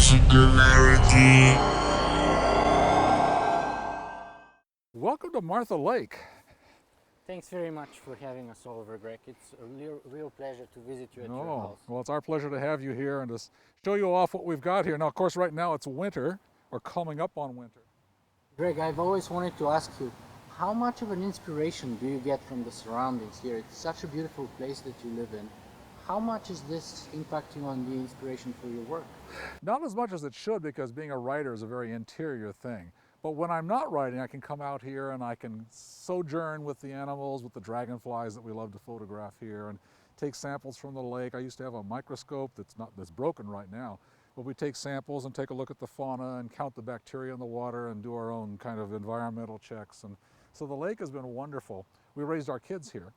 Singularity. Welcome to Martha Lake. Thanks very much for having us over, Greg. It's a real pleasure to visit you at your Oh, house. well, it's our pleasure to have you here and to show you off what we've got here. Now, of course, right now it's winter, or coming up on winter. Greg, I've always wanted to ask you, how much of an inspiration do you get from the surroundings here? It's such a beautiful place that you live in. How much is this impacting on the inspiration for your work? Not as much as it should, because being a writer is a very interior thing. But when I'm not writing, I can come out here and I can sojourn with the animals, with the dragonflies that we love to photograph here, and take samples from the lake. I used to have a microscope that's broken right now, but we take samples and take a look at the fauna and count the bacteria in the water and do our own kind of environmental checks. And so the lake has been wonderful. We raised our kids here,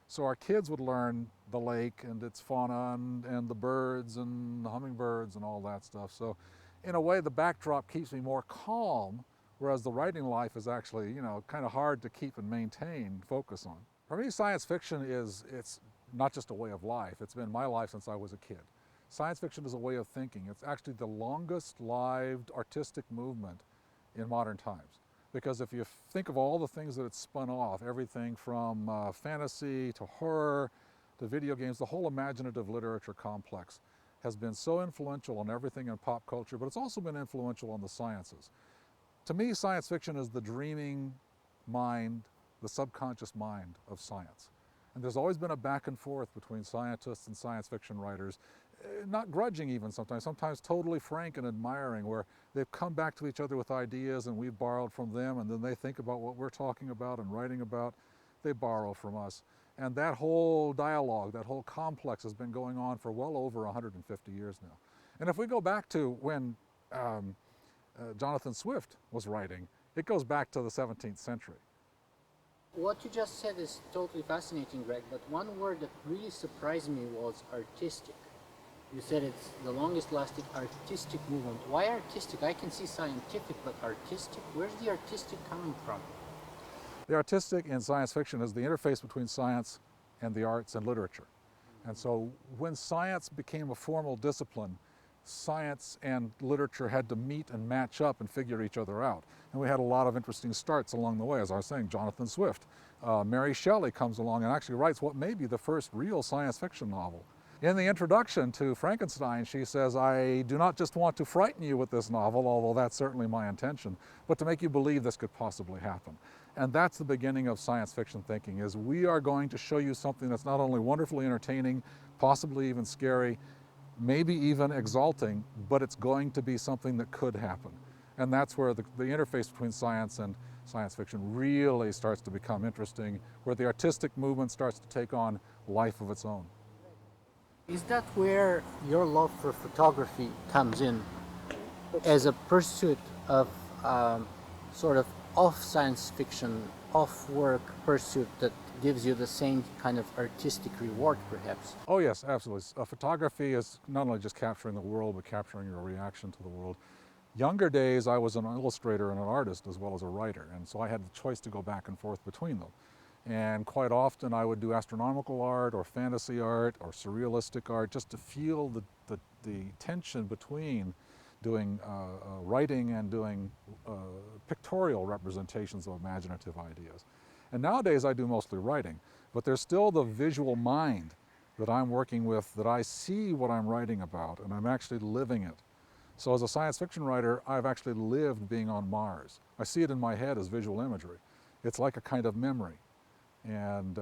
so our kids would learn the lake and its fauna and the birds and the hummingbirds and all that stuff. So in a way, the backdrop keeps me more calm, whereas the writing life is actually, kind of hard to keep and maintain focus on. For me, science fiction it's not just a way of life. It's been my life since I was a kid. Science fiction is a way of thinking. It's actually the longest lived artistic movement in modern times. Because if you think of all the things that it's spun off, everything from fantasy to horror to video games, the whole imaginative literature complex has been so influential on everything in pop culture, but it's also been influential on the sciences. To me, science fiction is the dreaming mind, the subconscious mind of science. And there's always been a back and forth between scientists and science fiction writers, not grudging even sometimes totally frank and admiring, where they've come back to each other with ideas and we've borrowed from them, and then they think about what we're talking about and writing about. They borrow from us. And that whole dialogue, that whole complex has been going on for well over 150 years now. And if we go back to when Jonathan Swift was writing, it goes back to the 17th century. What you just said is totally fascinating, Greg, but one word that really surprised me was artistic. You said it's the longest lasting artistic movement. Why artistic? I can see scientific, but artistic? Where's the artistic coming from? The artistic in science fiction is the interface between science and the arts and literature. And so when science became a formal discipline, science and literature had to meet and match up and figure each other out. And we had a lot of interesting starts along the way. As I was saying, Jonathan Swift. Mary Shelley comes along and actually writes what may be the first real science fiction novel. In the introduction to Frankenstein, she says, "I do not just want to frighten you with this novel, although that's certainly my intention, but to make you believe this could possibly happen." And that's the beginning of science fiction thinking, is we are going to show you something that's not only wonderfully entertaining, possibly even scary, maybe even exalting, but it's going to be something that could happen. And that's where the interface between science and science fiction really starts to become interesting, where the artistic movement starts to take on life of its own. Is that where your love for photography comes in as a pursuit of sort of off science fiction, off work pursuit that gives you the same kind of artistic reward, perhaps? Oh yes, absolutely. Photography is not only just capturing the world, but capturing your reaction to the world. Younger days, I was an illustrator and an artist as well as a writer, and so I had the choice to go back and forth between them. And quite often I would do astronomical art or fantasy art or surrealistic art, just to feel the tension between doing writing and doing pictorial representations of imaginative ideas. And nowadays I do mostly writing, but there's still the visual mind that I'm working with, that I see what I'm writing about and I'm actually living it. So as a science fiction writer, I've actually lived being on Mars. I see it in my head as visual imagery. It's like a kind of memory. And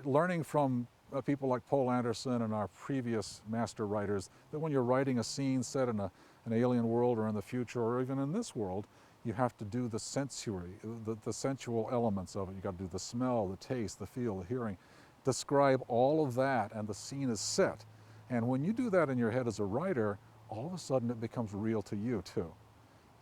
learning from people like Poul Anderson and our previous master writers, that when you're writing a scene set in an alien world or in the future or even in this world, you have to do the sensory, the sensual elements of it. You got to do the smell, the taste, the feel, the hearing. Describe all of that, and the scene is set. And when you do that in your head as a writer, all of a sudden it becomes real to you too.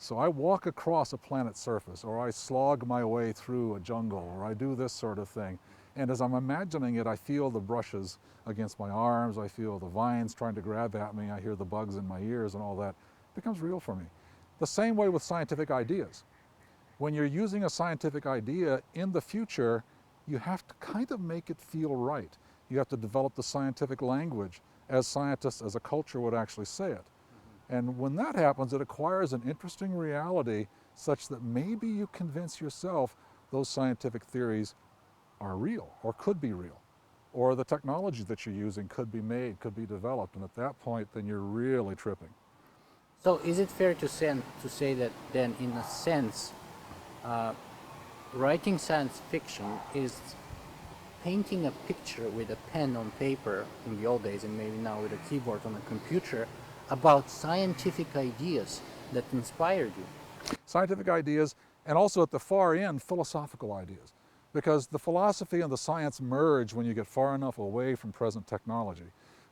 So I walk across a planet's surface, or I slog my way through a jungle, or I do this sort of thing. And as I'm imagining it, I feel the brushes against my arms, I feel the vines trying to grab at me, I hear the bugs in my ears and all that. It becomes real for me. The same way with scientific ideas. When you're using a scientific idea in the future, you have to kind of make it feel right. You have to develop the scientific language as scientists, as a culture would actually say it. And when that happens, it acquires an interesting reality such that maybe you convince yourself those scientific theories are real or could be real, or the technology that you're using could be made, could be developed, and at that point then you're really tripping. So is it fair to say that then, in a sense, writing science fiction is painting a picture with a pen on paper in the old days, and maybe now with a keyboard on a computer, about scientific ideas that inspired you? Scientific ideas, and also at the far end, philosophical ideas. Because the philosophy and the science merge when you get far enough away from present technology.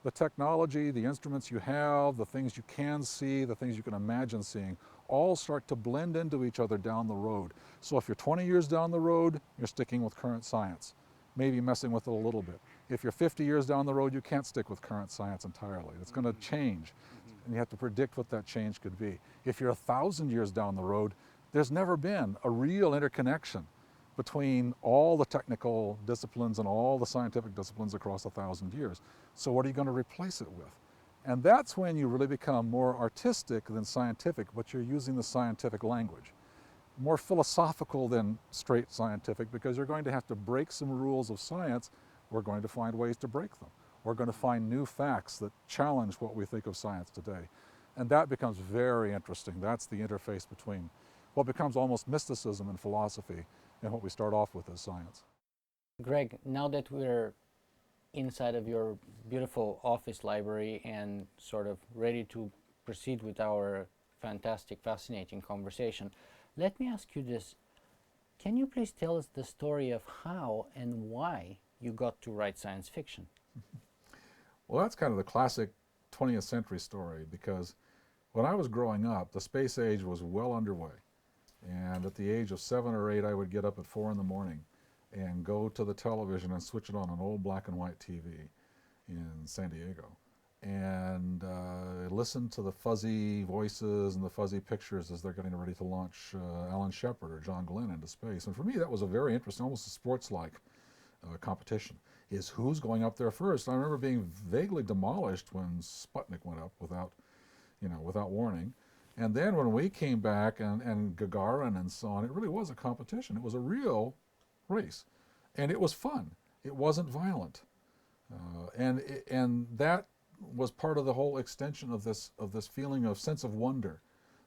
The technology, the instruments you have, the things you can see, the things you can imagine seeing, all start to blend into each other down the road. So if you're 20 years down the road, you're sticking with current science, maybe messing with it a little bit. If you're 50 years down the road, you can't stick with current science entirely. It's going to change, and you have to predict what that change could be. If you're 1,000 years down the road, there's never been a real interconnection between all the technical disciplines and all the scientific disciplines across 1,000 years. So what are you going to replace it with? And that's when you really become more artistic than scientific, but you're using the scientific language. More philosophical than straight scientific, because you're going to have to break some rules of science. We're going to find ways to break them. We're going to find new facts that challenge what we think of science today. And that becomes very interesting. That's the interface between what becomes almost mysticism and philosophy and what we start off with as science. Greg, now that we're inside of your beautiful office library and sort of ready to proceed with our fantastic, fascinating conversation, let me ask you this. Can you please tell us the story of how and why you got to write science fiction? Well, that's kind of the classic 20th century story, because when I was growing up, the space age was well underway. And at the age of 7 or 8, I would get up at 4 in the morning and go to the television and switch it on an old black and white TV in San Diego, and listen to the fuzzy voices and the fuzzy pictures as they're getting ready to launch Alan Shepard or John Glenn into space. And for me, that was a very interesting, almost a sports-like competition, is who's going up there first. I remember being vaguely demolished when Sputnik went up without warning. And then when we came back, and Gagarin and so on, it really was a competition. It was a real race. And it was fun. It wasn't violent. And that was part of the whole extension of this feeling of sense of wonder,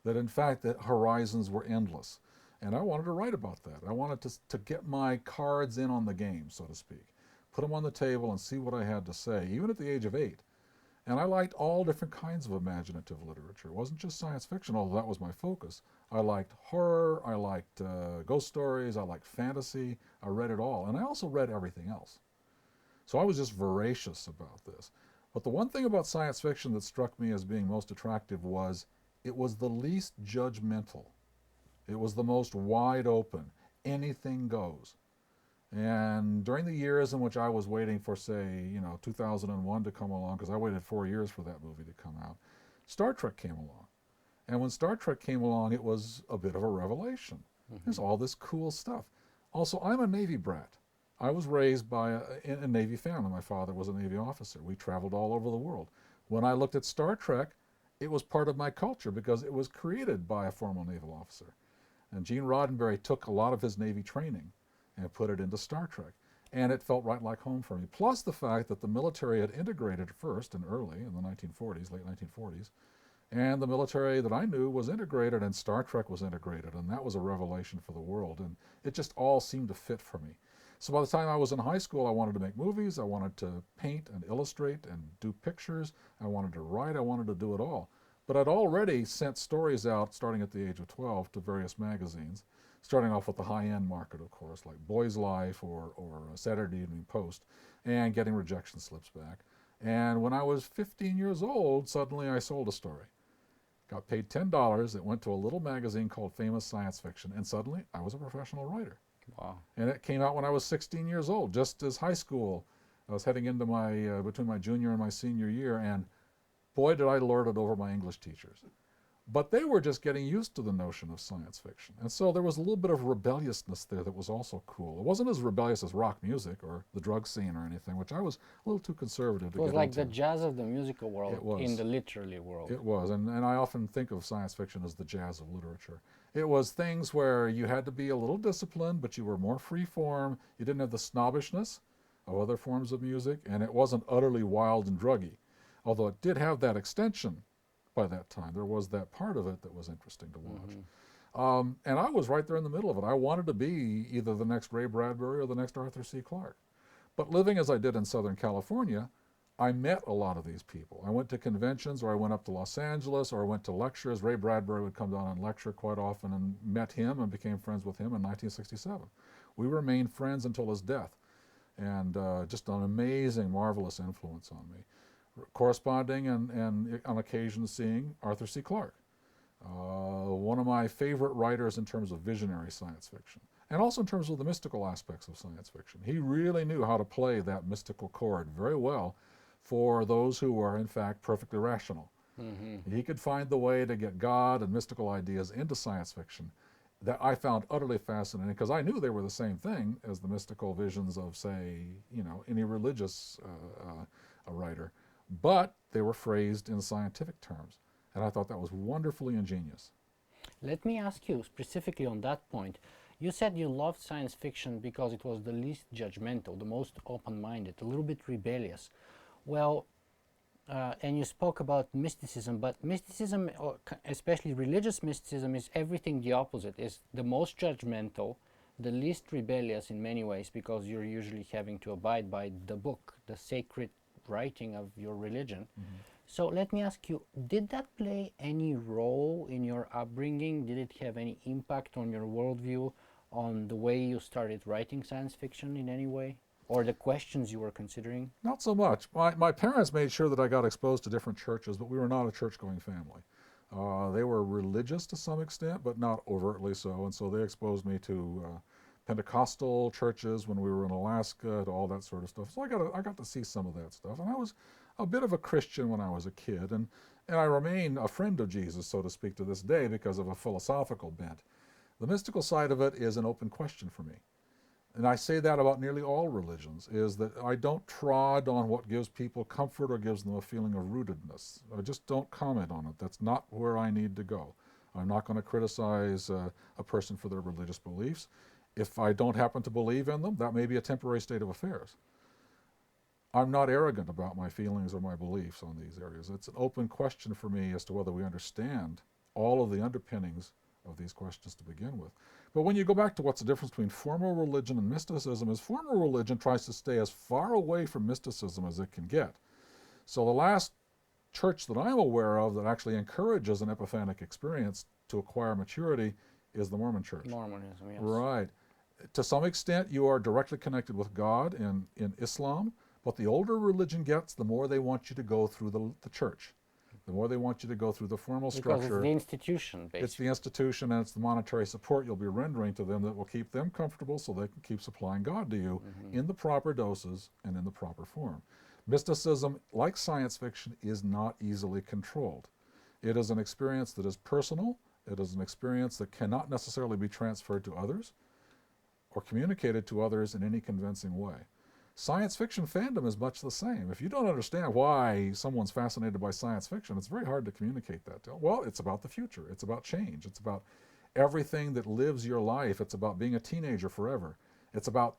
that in fact the horizons were endless. And I wanted to write about that. I wanted to get my cards in on the game, so to speak. Put them on the table and see what I had to say, even at the age of 8. And I liked all different kinds of imaginative literature. It wasn't just science fiction, although that was my focus. I liked horror, I liked ghost stories, I liked fantasy. I read it all, and I also read everything else. So I was just voracious about this. But the one thing about science fiction that struck me as being most attractive was it was the least judgmental. It was the most wide open. Anything goes. And during the years in which I was waiting for, say, 2001 to come along, because I waited 4 years for that movie to come out, Star Trek came along. And when Star Trek came along, it was a bit of a revelation. There's all this cool stuff. Also, I'm a Navy brat. I was raised by a Navy family. My father was a Navy officer. We traveled all over the world. When I looked at Star Trek, it was part of my culture because it was created by a former naval officer. And Gene Roddenberry took a lot of his Navy training and put it into Star Trek. And it felt right like home for me. Plus the fact that the military had integrated first and early in the 1940s, late 1940s, and the military that I knew was integrated, and Star Trek was integrated, and that was a revelation for the world. And it just all seemed to fit for me. So by the time I was in high school, I wanted to make movies, I wanted to paint and illustrate and do pictures, I wanted to write, I wanted to do it all. But I'd already sent stories out, starting at the age of 12, to various magazines, starting off with the high-end market, of course, like Boy's Life or Saturday Evening Post, and getting rejection slips back. And when I was 15 years old, suddenly I sold a story. Got paid $10, it went to a little magazine called Famous Science Fiction, and suddenly I was a professional writer. Wow. And it came out when I was 16 years old, just as high school. I was heading into between my junior and my senior year, and boy, did I lord it over my English teachers. But they were just getting used to the notion of science fiction. And so there was a little bit of rebelliousness there that was also cool. It wasn't as rebellious as rock music or the drug scene or anything, which I was a little too conservative to get into. It was like the jazz of the musical world It was. in the literary world. It was, and I often think of science fiction as the jazz of literature. It was things where you had to be a little disciplined, but you were more free form. You didn't have the snobbishness of other forms of music, and it wasn't utterly wild and druggy. Although it did have that extension by that time. There was that part of it that was interesting to watch. And I was right there in the middle of it. I wanted to be either the next Ray Bradbury or the next Arthur C. Clarke. But living as I did in Southern California, I met a lot of these people. I went to conventions, or I went up to Los Angeles, or I went to lectures. Ray Bradbury would come down and lecture quite often, and met him and became friends with him in 1967. We remained friends until his death, and just an amazing, marvelous influence on me. Corresponding and on occasion seeing Arthur C. Clarke, one of my favorite writers in terms of visionary science fiction, and also in terms of the mystical aspects of science fiction. He really knew how to play that mystical chord very well for those who were, in fact, perfectly rational. He could find the way to get God and mystical ideas into science fiction that I found utterly fascinating, because I knew they were the same thing as the mystical visions of, say, any religious writer, but they were phrased in scientific terms, and I thought that was wonderfully ingenious. Let me ask you specifically on that point. You said you loved science fiction because it was the least judgmental, the most open-minded, a little bit rebellious. Well, and you spoke about mysticism, but mysticism, or especially religious mysticism, is everything the opposite. It's the most judgmental, the least rebellious in many ways, because you're usually having to abide by the book, the sacred writing of your religion. So let me ask you, did that play any role in your upbringing? Did it have any impact on your worldview, on the way you started writing science fiction in any way? Or the questions you were considering? Not so much. My parents made sure that I got exposed to different churches, but we were not a church-going family. They were religious to some extent, but not overtly so, and so they exposed me to Pentecostal churches when we were in Alaska, to all that sort of stuff. So I got to see some of that stuff, and I was a bit of a Christian when I was a kid, and I remain a friend of Jesus, so to speak, to this day because of a philosophical bent. The mystical side of it is an open question for me. And I say that about nearly all religions, is that I don't trod on what gives people comfort or gives them a feeling of rootedness. I just don't comment on it. That's not where I need to go. I'm not going to criticize a person for their religious beliefs. If I don't happen to believe in them, that may be a temporary state of affairs. I'm not arrogant about my feelings or my beliefs on these areas. It's an open question for me as to whether we understand all of the underpinnings of these questions to begin with. But when you go back to what's the difference between formal religion and mysticism, is formal religion tries to stay as far away from mysticism as it can get. So the last church that I'm aware of that actually encourages an epiphanic experience to acquire maturity is the Mormon Church. Mormonism, yes. Right. To some extent, you are directly connected with God in Islam, but the older religion gets, the more they want you to go through the church. The more they want you to go through the formal structure. Because it's the institution, basically. It's the institution, and it's the monetary support you'll be rendering to them that will keep them comfortable so they can keep supplying God to you in the proper doses and in the proper form. Mysticism, like science fiction, is not easily controlled. It is an experience that is personal. It is an experience that cannot necessarily be transferred to others or communicated to others in any convincing way. Science fiction fandom is much the same. If you don't understand why someone's fascinated by science fiction, it's very hard to communicate that to them. Well, it's about the future. It's about change. It's about everything that lives your life. It's about being a teenager forever. It's about,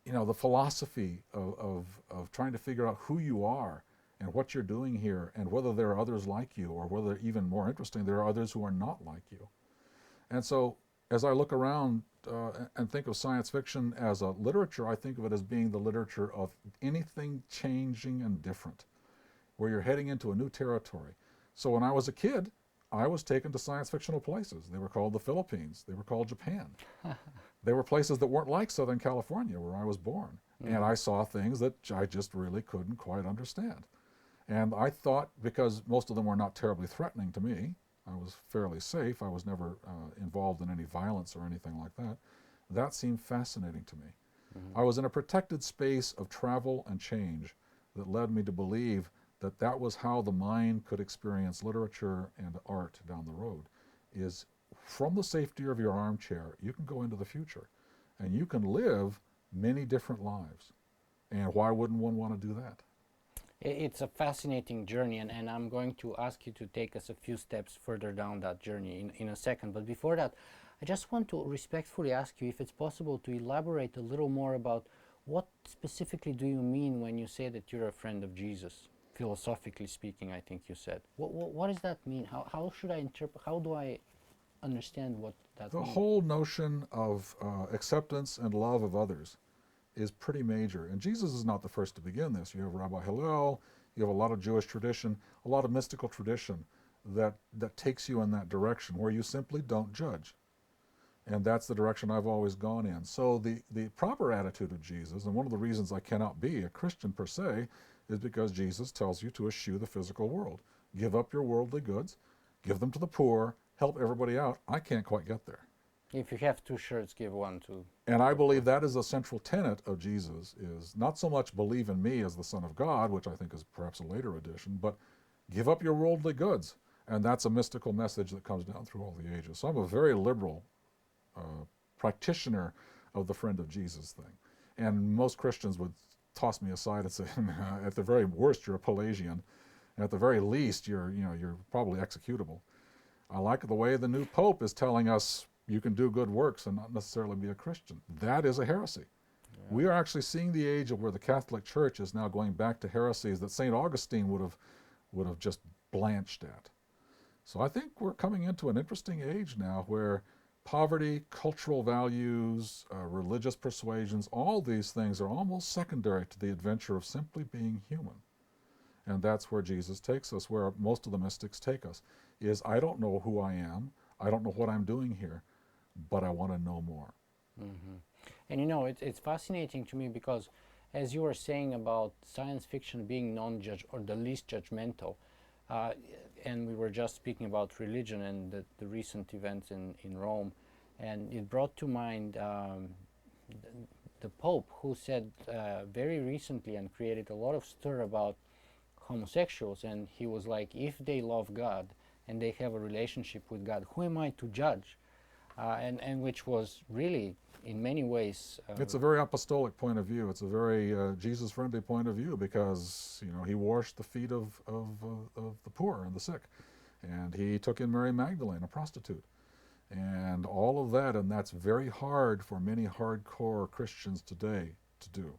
the philosophy of trying to figure out who you are and what you're doing here, and whether there are others like you, or whether, even more interesting, there are others who are not like you. And so as I look around and think of science fiction as a literature, I think of it as being the literature of anything changing and different, where you're heading into a new territory. So when I was a kid, I was taken to science fictional places. They were called the Philippines. They were called Japan. They were places that weren't like Southern California, where I was born. And I saw things that I just really couldn't quite understand. And I thought, because most of them were not terribly threatening to me, I was fairly safe. I was never involved in any violence or anything like that. That seemed fascinating to me. I was in a protected space of travel and change that led me to believe that was how the mind could experience literature and art down the road, is from the safety of your armchair, you can go into the future and you can live many different lives. And why wouldn't one want to do that? It's a fascinating journey, and I'm going to ask you to take us a few steps further down that journey in a second. But before that, I just want to respectfully ask you if it's possible to elaborate a little more about what specifically do you mean when you say that you're a friend of Jesus? Philosophically speaking, I think you said. What does that mean? How should I interpret, how do I understand what that means? The whole notion of acceptance and love of others is pretty major. And Jesus is not the first to begin this. You have Rabbi Hillel, you have a lot of Jewish tradition, a lot of mystical tradition that takes you in that direction, where you simply don't judge. And that's the direction I've always gone in. So the proper attitude of Jesus, and one of the reasons I cannot be a Christian per se, is because Jesus tells you to eschew the physical world. Give up your worldly goods, give them to the poor, help everybody out. I can't quite get there. If you have two shirts, give one to... And I believe that is a central tenet of Jesus, is not so much believe in me as the Son of God, which I think is perhaps a later addition, but give up your worldly goods. And that's a mystical message that comes down through all the ages. So I'm a very liberal practitioner of the friend of Jesus thing. And most Christians would toss me aside and say, at the very worst, you're a Pelagian. And at the very least, you're probably executable. I like the way the new Pope is telling us you can do good works and not necessarily be a Christian. That is a heresy. Yeah. We are actually seeing the age of where the Catholic Church is now going back to heresies that St. Augustine would have just blanched at. So I think we're coming into an interesting age now where poverty, cultural values, religious persuasions, all these things are almost secondary to the adventure of simply being human. And that's where Jesus takes us, where most of the mystics take us, is I don't know who I am, I don't know what I'm doing here, but I want to know more. Mm-hmm. And you know, it's fascinating to me because as you were saying about science fiction being non-judge or the least judgmental, and we were just speaking about religion and the recent events in Rome, and it brought to mind the Pope, who said very recently and created a lot of stir about homosexuals, and he was like, if they love God and they have a relationship with God, who am I to judge? And which was really, in many ways... it's a very apostolic point of view. It's a very Jesus-friendly point of view because, he washed the feet of the poor and the sick. And he took in Mary Magdalene, a prostitute. And all of that, and that's very hard for many hardcore Christians today to do.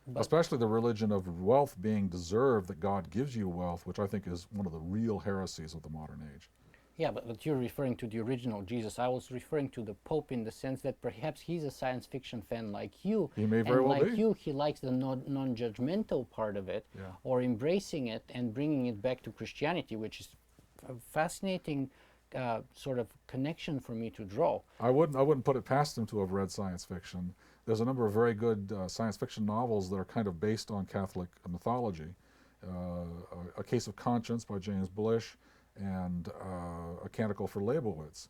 But especially the religion of wealth being deserved, that God gives you wealth, which I think is one of the real heresies of the modern age. Yeah, but you're referring to the original Jesus. I was referring to the Pope in the sense that perhaps he's a science fiction fan like you. He may very well be. And like you, he likes the non-judgmental part of it, yeah, or embracing it and bringing it back to Christianity, which is a fascinating sort of connection for me to draw. I wouldn't put it past him to have read science fiction. There's a number of very good science fiction novels that are kind of based on Catholic mythology. A Case of Conscience by James Blish, and A Canticle for Leibowitz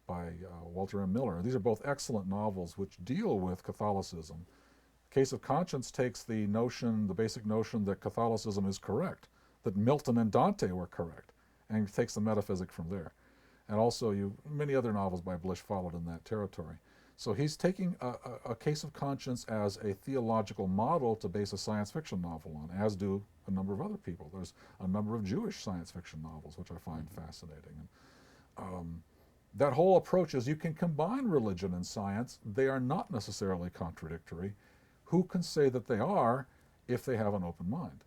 by Walter M. Miller. These are both excellent novels which deal with Catholicism. Case of Conscience takes the basic notion that Catholicism is correct, that Milton and Dante were correct, and takes the metaphysic from there. And also many other novels by Blish followed in that territory. So he's taking a Case of Conscience as a theological model to base a science fiction novel on, as do a number of other people. There's a number of Jewish science fiction novels, which I find fascinating. And, that whole approach is you can combine religion and science. They are not necessarily contradictory. Who can say that they are if they have an open mind?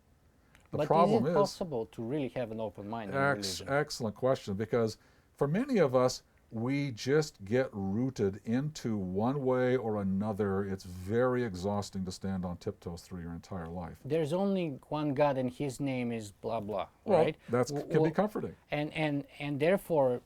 The problem is it possible to really have an open mind in religion? Excellent question, because for many of us, we just get rooted into one way or another. It's very exhausting to stand on tiptoes through your entire life. There's only one God and his name is blah blah, well, right? That can be comforting. And therefore,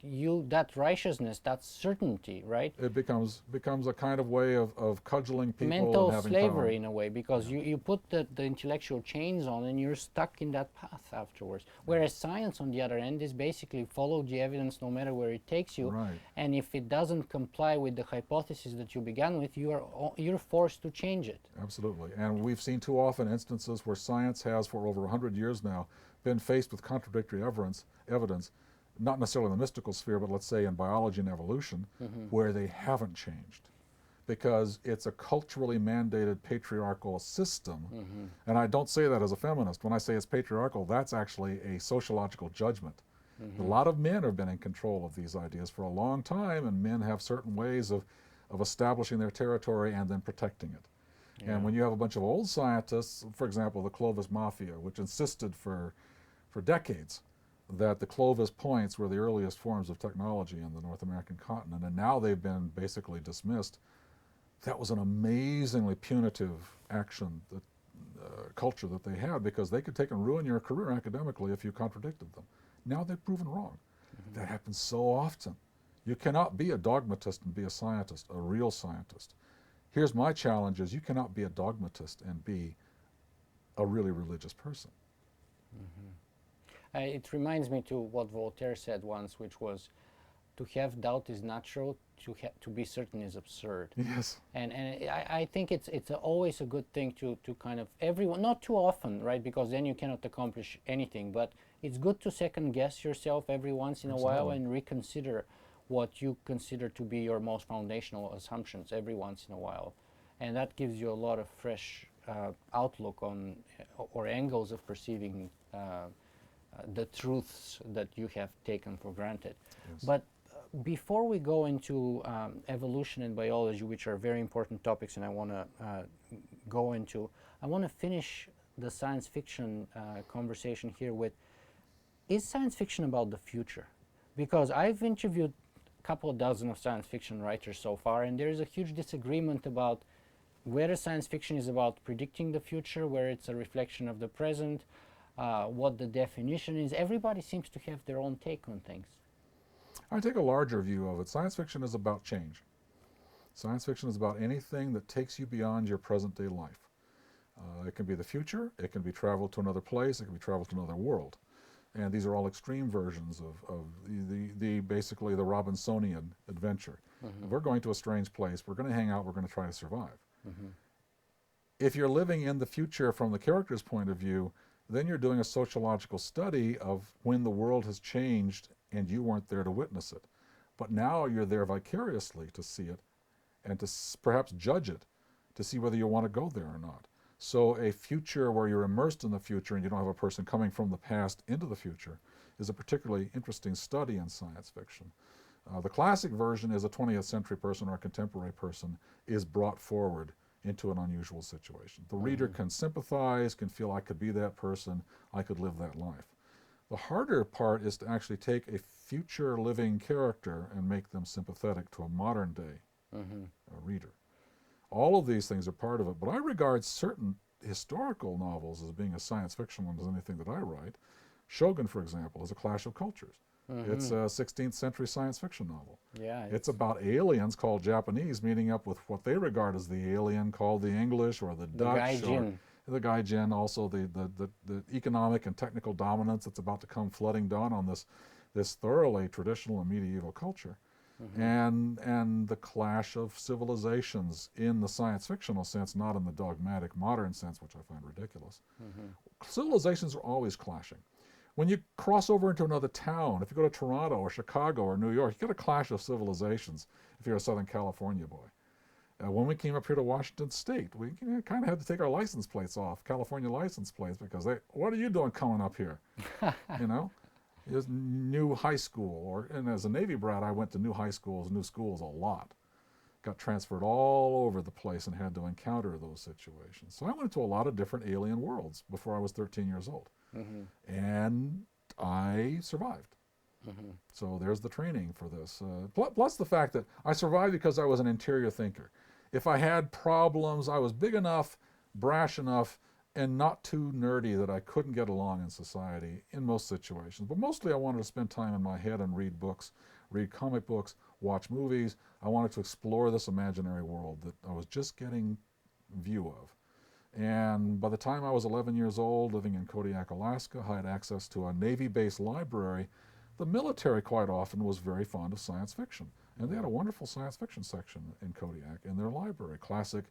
that righteousness, that certainty, right? It becomes a kind of way of cudgeling people Mental and having slavery power. in a way, because you put the intellectual chains on and you're stuck in that path afterwards. Whereas science, on the other end, is basically follow the evidence no matter where it takes you. Right. And if it doesn't comply with the hypothesis that you began with, you're forced to change it. Absolutely. And we've seen too often instances where science has, for over 100 years now, been faced with contradictory evidence, not necessarily in the mystical sphere, but let's say in biology and evolution, where they haven't changed. Because it's a culturally mandated patriarchal system. And I don't say that as a feminist. When I say it's patriarchal, that's actually a sociological judgment. A lot of men have been in control of these ideas for a long time, and men have certain ways of establishing their territory and then protecting it. Yeah. And when you have a bunch of old scientists, for example, the Clovis Mafia, which insisted for decades that the Clovis points were the earliest forms of technology in the North American continent, and now they've been basically dismissed. That was an amazingly punitive action, culture that they had, because they could take and ruin your career academically if you contradicted them. Now they've proven wrong. That happens so often. You cannot be a dogmatist and be a scientist, a real scientist. Here's my challenge: is you cannot be a dogmatist and be a really religious person. It reminds me to what Voltaire said once, which was, to have doubt is natural, to be certain is absurd. Yes. And I think it's always a good thing to kind of, everyone, not too often, right? Because then you cannot accomplish anything. But it's good to second guess yourself every once in a while and reconsider what you consider to be your most foundational assumptions every once in a while. And that gives you a lot of fresh outlook on, or angles of perceiving the truths that you have taken for granted. Yes. But before we go into evolution and biology, which are very important topics, and I want to go into, I want to finish the science fiction conversation here with, is science fiction about the future? Because I've interviewed a couple of dozen of science fiction writers so far, and there is a huge disagreement about whether science fiction is about predicting the future, where it's a reflection of the present, what the definition is. Everybody seems to have their own take on things. I take a larger view of it. Science fiction is about change. Science fiction is about anything that takes you beyond your present day life. It can be the future, it can be travel to another place, it can be travel to another world. And these are all extreme versions of basically the Robinsonian adventure. We're going to a strange place, we're going to hang out, we're going to try to survive. If you're living in the future from the character's point of view, then you're doing a sociological study of when the world has changed and you weren't there to witness it. But now you're there vicariously to see it and to perhaps judge it, to see whether you want to go there or not. So a future where you're immersed in the future and you don't have a person coming from the past into the future is a particularly interesting study in science fiction. The classic version is a 20th century person or a contemporary person is brought forward into an unusual situation. The reader can sympathize, can feel I could be that person, I could live that life. The harder part is to actually take a future living character and make them sympathetic to a modern day reader. All of these things are part of it, but I regard certain historical novels as being as science fiction as anything that I write. Shogun, for example, is a clash of cultures. It's a 16th century science fiction novel. Yeah, it's about aliens called Japanese meeting up with what they regard as the alien called the English or the Dutch. Gaijin. Or the Gaijin, also the economic and technical dominance that's about to come flooding down on this thoroughly traditional and medieval culture. And the clash of civilizations in the science fictional sense, not in the dogmatic modern sense, which I find ridiculous. Civilizations are always clashing. When you cross over into another town, if you go to Toronto or Chicago or New York, you get a clash of civilizations if you're a Southern California boy. When we came up here to Washington State, we kind of had to take our license plates off, California license plates, because what are you doing coming up here? You know? There's new high school, and as a Navy brat, I went to new high schools, new schools a lot. Got transferred all over the place and had to encounter those situations. So I went to a lot of different alien worlds before I was 13 years old. And I survived. So there's the training for this. Plus the fact that I survived because I was an interior thinker. If I had problems, I was big enough, brash enough, and I could and not too nerdy that I couldn't get along in society in most situations. But mostly I wanted to spend time in my head and read books, read comic books, watch movies. I wanted to explore this imaginary world that I was just getting view of. And by the time I was 11 years old, living in Kodiak, Alaska, I had access to a Navy-based library. The military quite often was very fond of science fiction. And they had a wonderful science fiction section in Kodiak in their library. Classic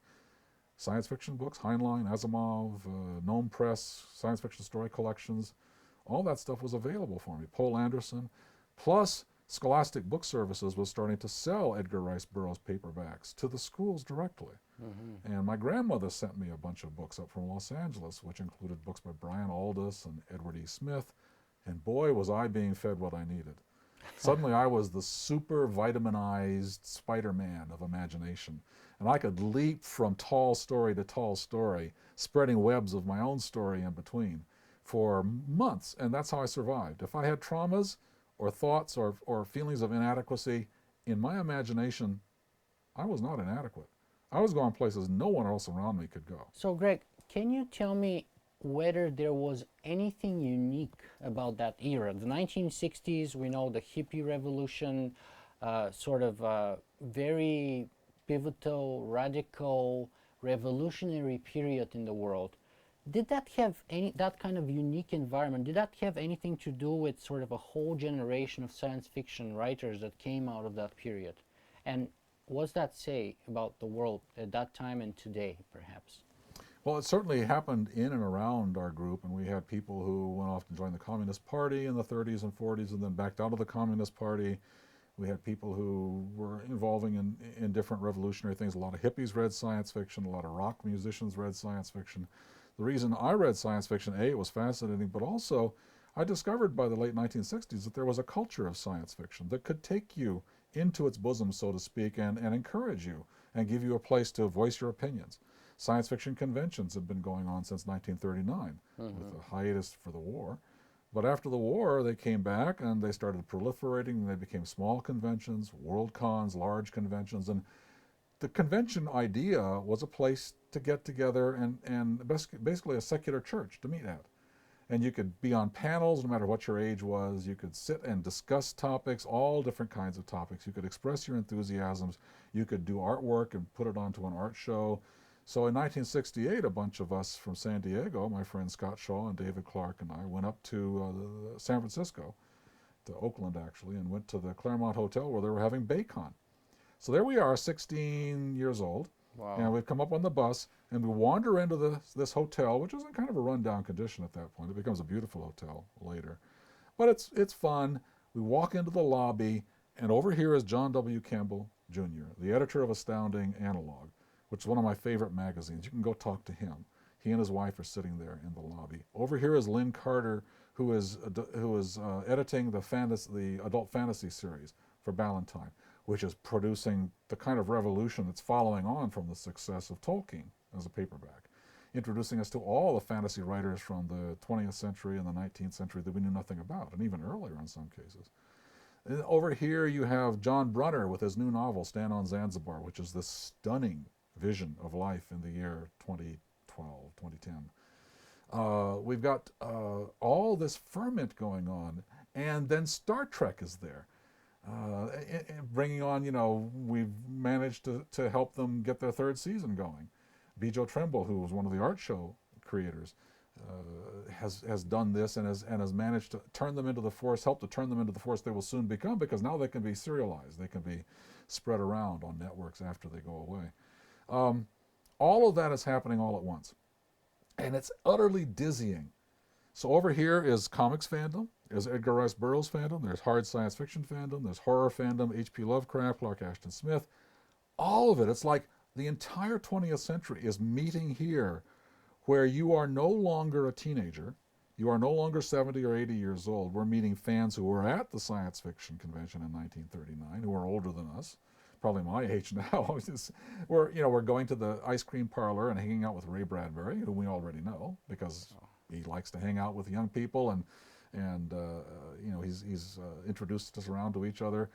science fiction books, Heinlein, Asimov, Gnome Press, science fiction story collections. All that stuff was available for me. Poul Anderson. Plus, Scholastic Book Services was starting to sell Edgar Rice Burroughs paperbacks to the schools directly. Mm-hmm. And my grandmother sent me a bunch of books up from Los Angeles, which included books by Brian Aldiss and Edward E. Smith. And boy, was I being fed what I needed. Suddenly I was the super vitaminized Spider-Man of imagination. And I could leap from tall story to tall story, spreading webs of my own story in between for months. And that's how I survived. If I had traumas or thoughts or feelings of inadequacy, in my imagination, I was not inadequate. I was going places no one else around me could go. So, Greg, can you tell me whether there was anything unique about that era? The 1960s, we know the hippie revolution, sort of very pivotal, radical, revolutionary period in the world. Did that have that kind of unique environment? Did that have anything to do with sort of a whole generation of science fiction writers that came out of that period? And what's that say about the world at that time and today, perhaps? Well, it certainly happened in and around our group, and we had people who went off to join the Communist Party in the 30s and 40s and then backed out of the Communist Party. We had people who were involving in different revolutionary things. A lot of hippies read science fiction. A lot of rock musicians read science fiction. The reason I read science fiction, A, it was fascinating, but also I discovered by the late 1960s that there was a culture of science fiction that could take you into its bosom, so to speak, and encourage you and give you a place to voice your opinions. Science fiction conventions had been going on since 1939, with a hiatus for the war. But after the war, they came back and they started proliferating, and they became small conventions, world cons, large conventions. And the convention idea was a place to get together and basically a secular church to meet at. And you could be on panels no matter what your age was. You could sit and discuss topics, all different kinds of topics. You could express your enthusiasms. You could do artwork and put it onto an art show. So in 1968, a bunch of us from San Diego, my friend Scott Shaw and David Clark and I, went up to San Francisco, to Oakland actually, and went to the Claremont Hotel where they were having Baycon. So there we are, 16 years old, wow. And we've come up on the bus, and we wander into this hotel, which is in kind of a rundown condition at that point. It becomes a beautiful hotel later. But it's fun. We walk into the lobby, and over here is John W. Campbell, Jr., the editor of Astounding Analog, which is one of my favorite magazines. You can go talk to him. He and his wife are sitting there in the lobby. Over here is Lynn Carter, who is editing the adult fantasy series for Ballantine, which is producing the kind of revolution that's following on from the success of Tolkien as a paperback, introducing us to all the fantasy writers from the 20th century and the 19th century that we knew nothing about, and even earlier in some cases. And over here you have John Brunner with his new novel, Stand on Zanzibar, which is this stunning vision of life in the year 2012, 2010. We've got all this ferment going on, and then Star Trek is there. Bringing on, we've managed to help them get their third season going. Bijo Trimble, who was one of the art show creators, has done this and has managed to turn them into the force, help to turn them into the force they will soon become, because now they can be serialized. They can be spread around on networks after they go away. All of that is happening all at once, and it's utterly dizzying. So over here is comics fandom, there's Edgar Rice Burroughs fandom, there's hard science fiction fandom, there's horror fandom, H.P. Lovecraft, Clark Ashton Smith, all of it. It's like the entire 20th century is meeting here, where you are no longer a teenager, you are no longer 70 or 80 years old. We're meeting fans who were at the science fiction convention in 1939, who are older than us, probably my age now. We're going to the ice cream parlor and hanging out with Ray Bradbury, who we already know because he likes to hang out with young people, and he's introduced us around to each other.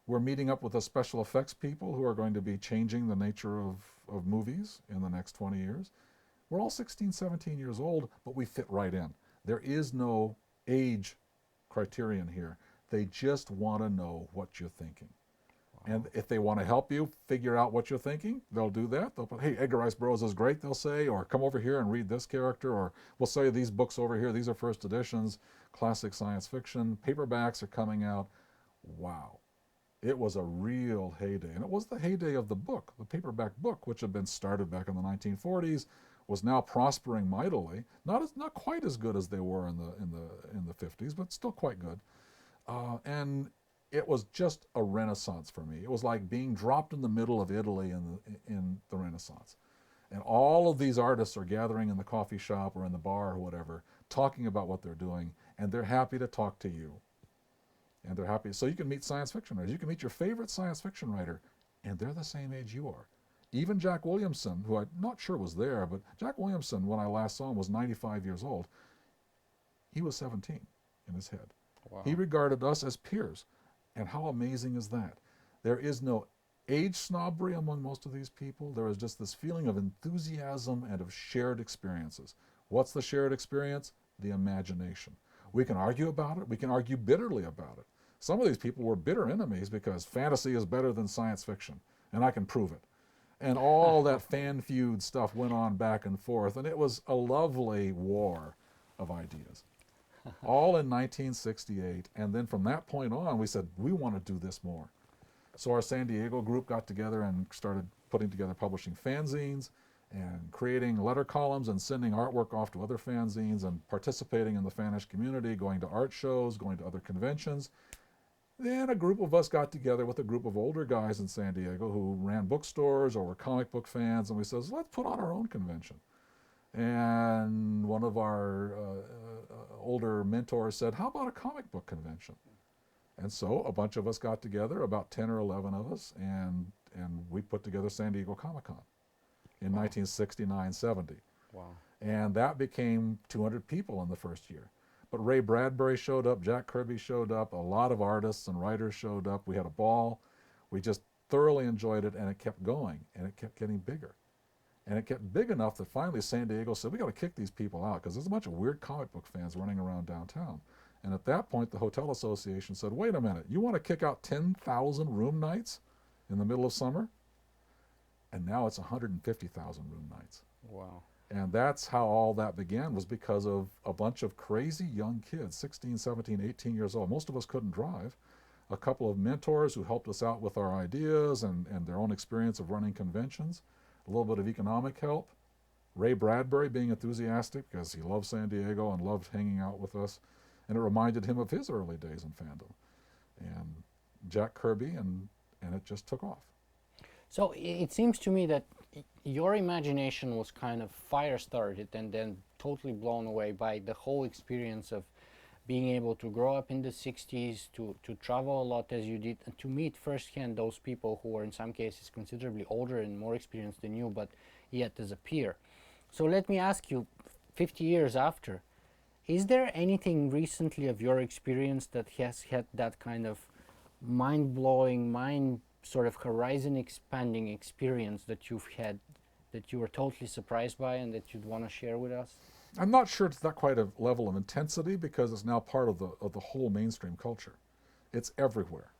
We're meeting up with the special effects people who are going to be changing the nature of movies in the next 20 years. We're all 16, 17 years old, but we fit right in. There is no age criterion here. They just want to know what you're thinking. And if they want to help you figure out what you're thinking, they'll do that. They'll put, hey, Edgar Rice Burroughs is great, they'll say, or come over here and read this character, or we'll sell you these books over here. These are first editions, classic science fiction. Paperbacks are coming out. Wow. It was a real heyday. And it was the heyday of the book. The paperback book, which had been started back in the 1940s, was now prospering mightily. Not quite as good as they were in the 50s, but still quite good. And it was just a renaissance for me. It was like being dropped in the middle of Italy in the Renaissance. And all of these artists are gathering in the coffee shop or in the bar or whatever, talking about what they're doing, and they're happy to talk to you. And they're happy. So you can meet science fiction writers. You can meet your favorite science fiction writer, and they're the same age you are. Even Jack Williamson, who I'm not sure was there, but Jack Williamson, when I last saw him, was 95 years old. He was 17 in his head. Wow. He regarded us as peers. And how amazing is that? There is no age snobbery among most of these people. There is just this feeling of enthusiasm and of shared experiences. What's the shared experience? The imagination. We can argue about it. We can argue bitterly about it. Some of these people were bitter enemies because fantasy is better than science fiction, and I can prove it. And all that fan feud stuff went on back and forth, and it was a lovely war of ideas. All in 1968, and then from that point on, we said, we want to do this more. So our San Diego group got together and started putting together publishing fanzines and creating letter columns and sending artwork off to other fanzines and participating in the fanish community, going to art shows, going to other conventions. Then a group of us got together with a group of older guys in San Diego who ran bookstores or were comic book fans, and we said, let's put on our own convention. And one of our older mentors said, how about a comic book convention? And so a bunch of us got together, about 10 or 11 of us, and we put together San Diego Comic-Con in 1969-70. Wow. And that became 200 people in the first year. But Ray Bradbury showed up, Jack Kirby showed up, a lot of artists and writers showed up. We had a ball. We just thoroughly enjoyed it, and it kept going, and it kept getting bigger. And it kept big enough that finally San Diego said, we got to kick these people out because there's a bunch of weird comic book fans running around downtown. And at that point, the Hotel Association said, wait a minute, you want to kick out 10,000 room nights in the middle of summer? And now it's 150,000 room nights. Wow. And that's how all that began, was because of a bunch of crazy young kids, 16, 17, 18 years old. Most of us couldn't drive. A couple of mentors who helped us out with our ideas and their own experience of running conventions. A little bit of economic help. Ray Bradbury being enthusiastic because he loved San Diego and loved hanging out with us. And it reminded him of his early days in fandom. And Jack Kirby, and it just took off. So it seems to me that your imagination was kind of fire-started and then totally blown away by the whole experience of being able to grow up in the 60s, to travel a lot as you did, and to meet firsthand those people who were in some cases considerably older and more experienced than you, but yet as a peer. So let me ask you, 50 years after, is there anything recently of your experience that has had that kind of mind-blowing, sort of horizon-expanding experience that you've had, that you were totally surprised by and that you'd want to share with us? I'm not sure it's that quite a level of intensity because it's now part of the whole mainstream culture. It's everywhere.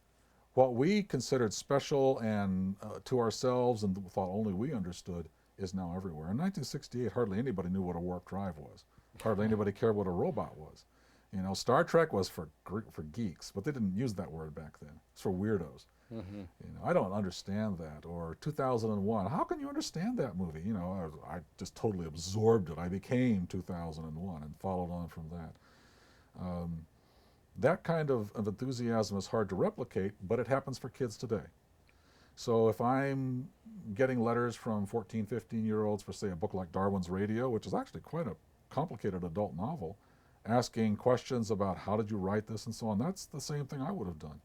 What we considered special and to ourselves and thought only we understood is now everywhere. In 1968, hardly anybody knew what a warp drive was. Hardly anybody cared what a robot was. You know, Star Trek was for geeks, but they didn't use that word back then. It's for weirdos. Mm-hmm. You know, I don't understand that. Or 2001, how can you understand that movie? You know, I just totally absorbed it. I became 2001 and followed on from that. That kind of enthusiasm is hard to replicate, but it happens for kids today. So if I'm getting letters from 14, 15-year-olds for, say, a book like Darwin's Radio, which is actually quite a complicated adult novel, asking questions about how did you write this and so on, that's the same thing I would have done.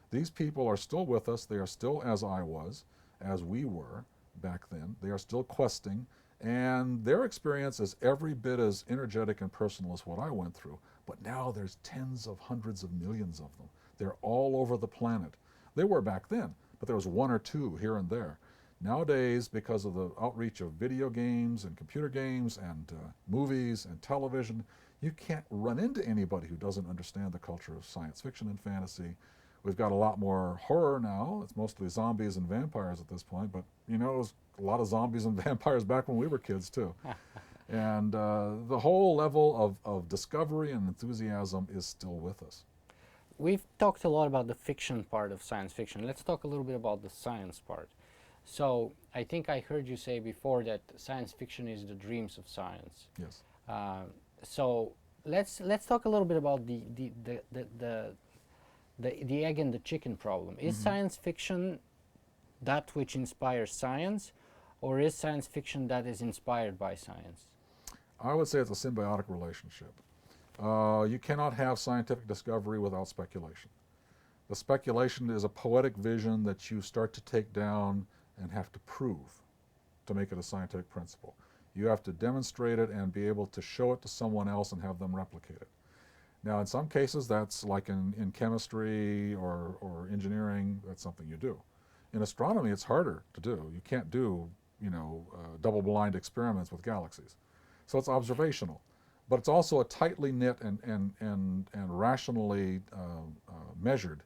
These people are still with us. They are still as I was, as we were back then. They are still questing, and their experience is every bit as energetic and personal as what I went through. But now there's tens of hundreds of millions of them. They're all over the planet. They were back then, but there was one or two here and there. Nowadays, because of the outreach of video games and computer games and movies and television, you can't run into anybody who doesn't understand the culture of science fiction and fantasy. We've got a lot more horror now. It's mostly zombies and vampires at this point, but you know, it was a lot of zombies and vampires back when we were kids too. And the whole level of discovery and enthusiasm is still with us. We've talked a lot about the fiction part of science fiction. Let's talk a little bit about the science part. So I think I heard you say before that science fiction is the dreams of science. Yes. So let's talk a little bit about the egg and the chicken problem. Is science fiction that which inspires science, or is science fiction that is inspired by science? I would say it's a symbiotic relationship. You cannot have scientific discovery without speculation. The speculation is a poetic vision that you start to take down and have to prove to make it a scientific principle. You have to demonstrate it and be able to show it to someone else and have them replicate it. Now, in some cases, that's like in chemistry or engineering, that's something you do. In astronomy, it's harder to do. You can't do, double-blind experiments with galaxies. So it's observational. But it's also a tightly knit and rationally measured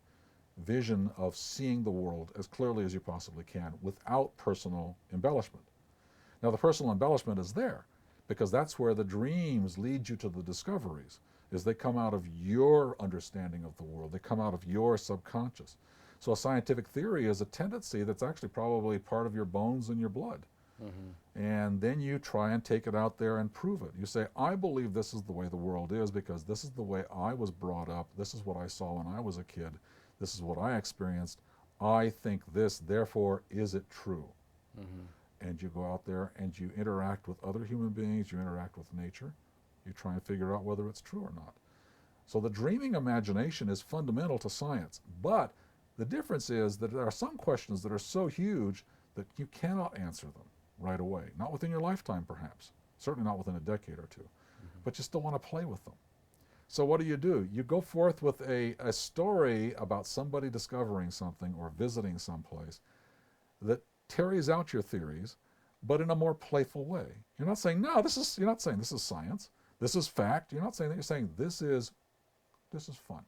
vision of seeing the world as clearly as you possibly can without personal embellishment. Now, the personal embellishment is there because that's where the dreams lead you to the discoveries, is they come out of your understanding of the world. They come out of your subconscious. So a scientific theory is a tendency that's actually probably part of your bones and your blood. And then you try and take it out there and prove it. You say, I believe this is the way the world is because this is the way I was brought up. This is what I saw when I was a kid. This is what I experienced. I think this, therefore, is it true? And you go out there and you interact with other human beings, you interact with nature, you try and figure out whether it's true or not. So the dreaming imagination is fundamental to science, but the difference is that there are some questions that are so huge that you cannot answer them right away. Not within your lifetime, perhaps. Certainly not within a decade or two. But you still want to play with them. So what do? You go forth with a story about somebody discovering something or visiting someplace that carries out your theories, but in a more playful way. You're not saying, no, you're not saying this is science. This is fact. You're not saying that. You're saying this is fun.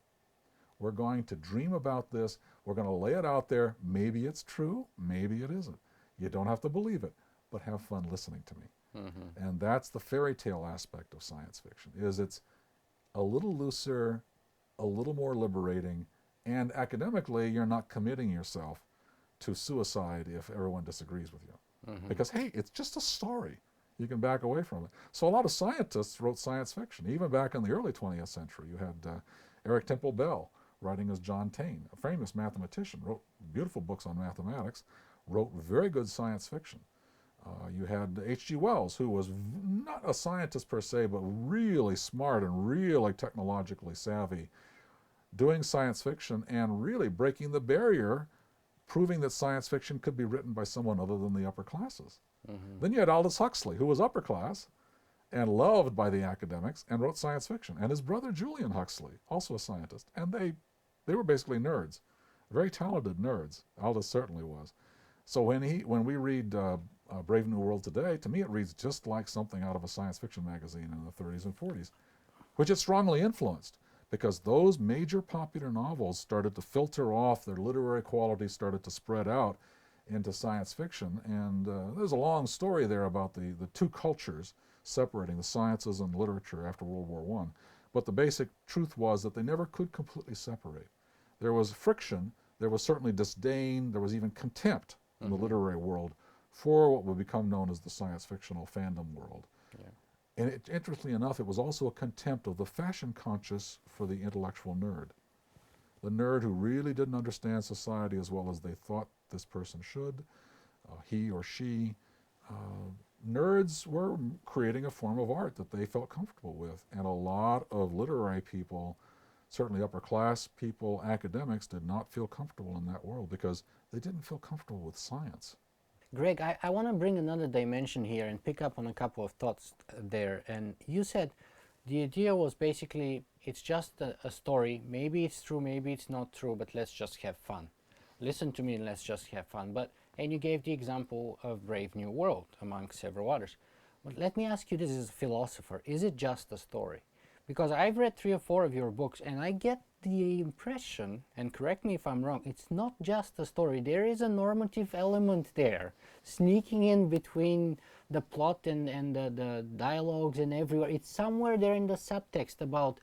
We're going to dream about this. We're going to lay it out there. Maybe it's true. Maybe it isn't. You don't have to believe it, but have fun listening to me. And that's the fairy tale aspect of science fiction, is it's a little looser, a little more liberating, and academically you're not committing yourself to suicide if everyone disagrees with you. Because, hey, it's just a story. You can back away from it. So a lot of scientists wrote science fiction. Even back in the early 20th century, you had Eric Temple Bell writing as John Taine, a famous mathematician, wrote beautiful books on mathematics, wrote very good science fiction. You had H.G. Wells, who was not a scientist per se, but really smart and really technologically savvy, doing science fiction and really breaking the barrier, proving that science fiction could be written by someone other than the upper classes. Then you had Aldous Huxley, who was upper class and loved by the academics and wrote science fiction. And his brother Julian Huxley, also a scientist. And they were basically nerds, very talented nerds. Aldous certainly was. So when we read Brave New World today, to me it reads just like something out of a science fiction magazine in the 30s and 40s, which it strongly influenced, because those major popular novels started to filter off, their literary quality started to spread out into science fiction. And there's a long story there about the two cultures separating the sciences and literature after World War I. But the basic truth was that they never could completely separate. There was friction, there was certainly disdain, there was even contempt in the literary world for what would become known as the science fictional fandom world. And interestingly enough, it was also a contempt of the fashion conscious for the intellectual nerd. The nerd who really didn't understand society as well as they thought this person should, he or she. Nerds were creating a form of art that they felt comfortable with. And a lot of literary people, certainly upper class people, academics, did not feel comfortable in that world because they didn't feel comfortable with science. Greg, I want to bring another dimension here and pick up on a couple of thoughts there. And you said the idea was basically, it's just a story. Maybe it's true, maybe it's not true, but let's just have fun. Listen to me and let's just have fun. But And you gave the example of Brave New World, among several others. But let me ask you this as a philosopher, is it just a story? Because I've read 3 or 4 of your books and I get the impression, and correct me if I'm wrong, it's not just a story. There is a normative element there, sneaking in between the plot and the dialogues and everywhere. It's somewhere there in the subtext about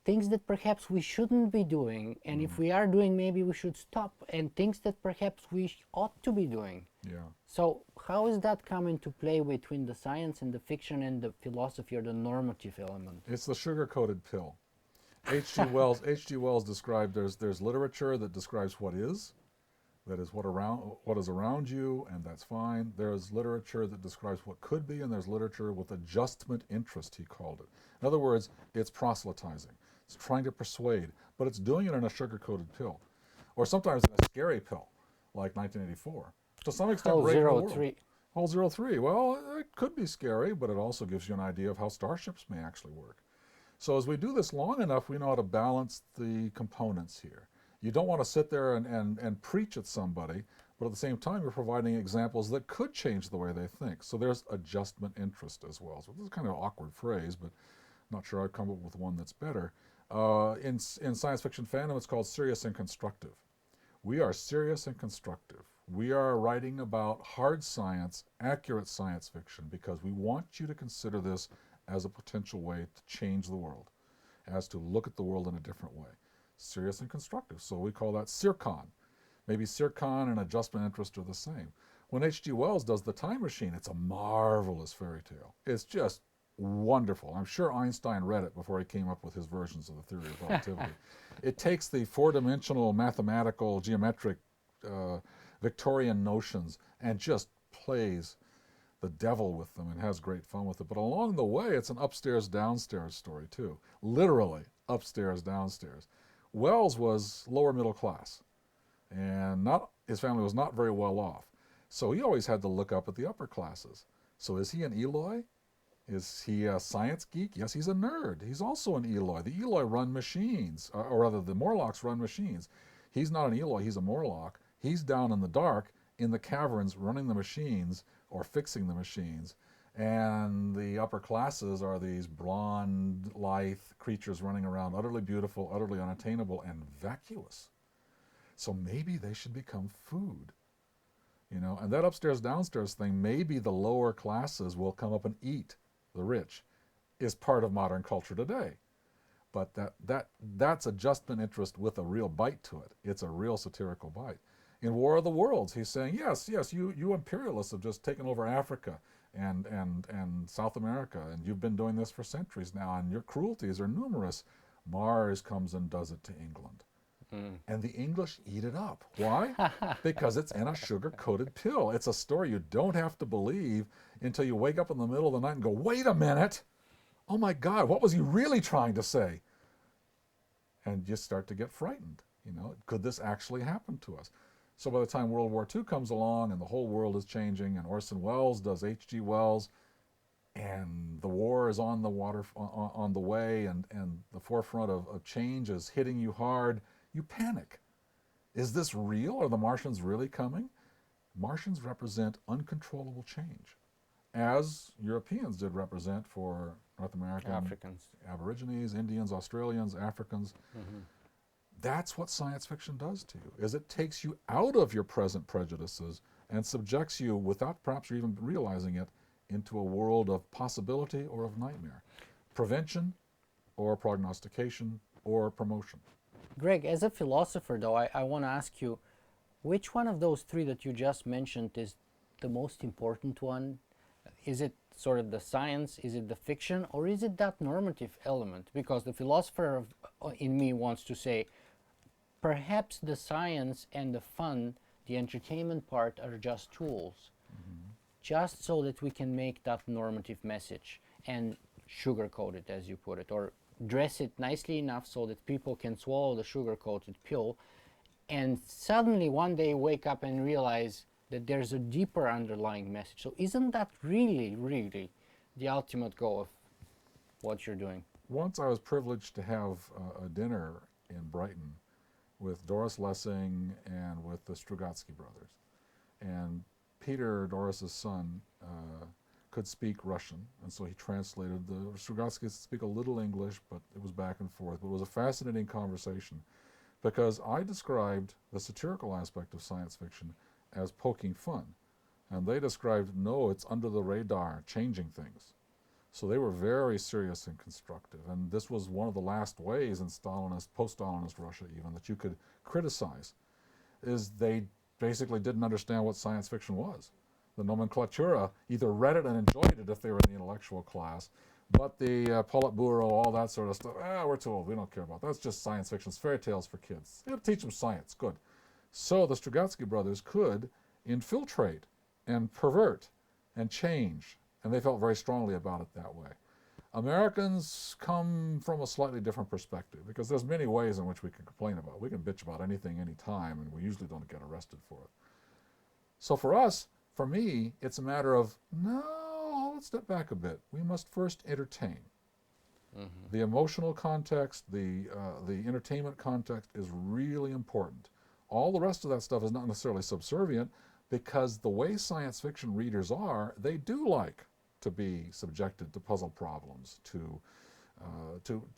things that perhaps we shouldn't be doing, and if we are doing, maybe we should stop, and things that perhaps we ought to be doing. Yeah. So how is that come into play between the science and the fiction and the philosophy or the normative element? It's the sugar-coated pill. H.G. Wells described there's literature that describes what is, that is what is around you, and that's fine. There's literature that describes what could be, and there's literature with adjustment interest, he called it. In other words, it's proselytizing. It's trying to persuade, but it's doing it in a sugar-coated pill, or sometimes in a scary pill, like 1984. To some extent, Brave New World. 03. Whole 03. Well, it could be scary, but it also gives you an idea of how starships may actually work. So as we do this long enough, we know how to balance the components here. You don't want to sit there and preach at somebody, but at the same time, you're providing examples that could change the way they think. So there's adjustment interest as well. So this is kind of an awkward phrase, but I'm not sure I've come up with one that's better. In science fiction fandom, it's called serious and constructive. We are serious and constructive. We are writing about hard science, accurate science fiction, because we want you to consider this as a potential way to change the world, as to look at the world in a different way. Serious and constructive. So we call that Circon. Maybe Circon and adjustment interest are the same. When H.G. Wells does The Time Machine, it's a marvelous fairy tale. It's just wonderful. I'm sure Einstein read it before he came up with his versions of the theory of relativity. It takes the four-dimensional, mathematical, geometric, Victorian notions and just plays the devil with them and has great fun with it. But along the way, it's an upstairs-downstairs story too. Literally, upstairs-downstairs. Wells was lower middle class, and his family was not very well off. So he always had to look up at the upper classes. So is he an Eloi? Is he a science geek? Yes, he's a nerd. He's also an Eloi. The Eloi run machines, or rather the Morlocks run machines. He's not an Eloi, he's a Morlock. He's down in the dark in the caverns running the machines or fixing the machines. And the upper classes are these blonde, lithe creatures running around, utterly beautiful, utterly unattainable, and vacuous. So maybe they should become food. You know, and that upstairs downstairs thing, maybe the lower classes will come up and eat the rich, is part of modern culture today. But that's adjustment interest with a real bite to it. It's a real satirical bite. In War of the Worlds, he's saying, yes, you imperialists have just taken over Africa and South America, and you've been doing this for centuries now, and your cruelties are numerous. Mars comes and does it to England. And the English eat it up. Why? Because it's in a sugar-coated pill. It's a story you don't have to believe until you wake up in the middle of the night and go, wait a minute, oh my God, what was he really trying to say? And you start to get frightened. You know, could this actually happen to us? So by the time World War II comes along and the whole world is changing, and Orson Welles does H.G. Wells, and the war is on the way, and the forefront of change is hitting you hard, you panic. Is this real? Are the Martians really coming? Martians represent uncontrollable change, as Europeans did represent for North American Africans, Aborigines, Indians, Australians, Africans. That's what science fiction does to you, is it takes you out of your present prejudices and subjects you, without perhaps you even realizing it, into a world of possibility or of nightmare. Prevention or prognostication or promotion. Greg, as a philosopher though, I want to ask you, which one of those 3 that you just mentioned is the most important one? Is it sort of the science, is it the fiction, or is it that normative element? Because the philosopher in me wants to say, perhaps the science and the fun, the entertainment part are just tools, just so that we can make that normative message and sugarcoat it, as you put it, or dress it nicely enough so that people can swallow the sugar-coated pill and suddenly one day wake up and realize that there's a deeper underlying message. So isn't that really, really the ultimate goal of what you're doing? Once I was privileged to have a dinner in Brighton with Doris Lessing and with the Strugatsky brothers. And Peter, Doris's son, could speak Russian, and so he translated. Strugatsky could speak a little English, but it was back and forth. But it was a fascinating conversation because I described the satirical aspect of science fiction as poking fun, and they described, no, it's under the radar, changing things. So they were very serious and constructive, and this was one of the last ways in Stalinist, post-Stalinist Russia even, that you could criticize, is they basically didn't understand what science fiction was. The nomenclatura either read it and enjoyed it if they were in the intellectual class, but the Politburo, all that sort of stuff, we're too old, we don't care about that. That's just science fiction, it's fairy tales for kids. It'll teach them science, good. So the Strugatsky brothers could infiltrate and pervert and change, and they felt very strongly about it that way. Americans come from a slightly different perspective because there's many ways in which we can complain about it. We can bitch about anything, anytime, and we usually don't get arrested for it. So for us, for me, it's a matter of, no, let's step back a bit. We must first entertain. The emotional context, the entertainment context is really important. All the rest of that stuff is not necessarily subservient because the way science fiction readers are, they do like to be subjected to puzzle problems, to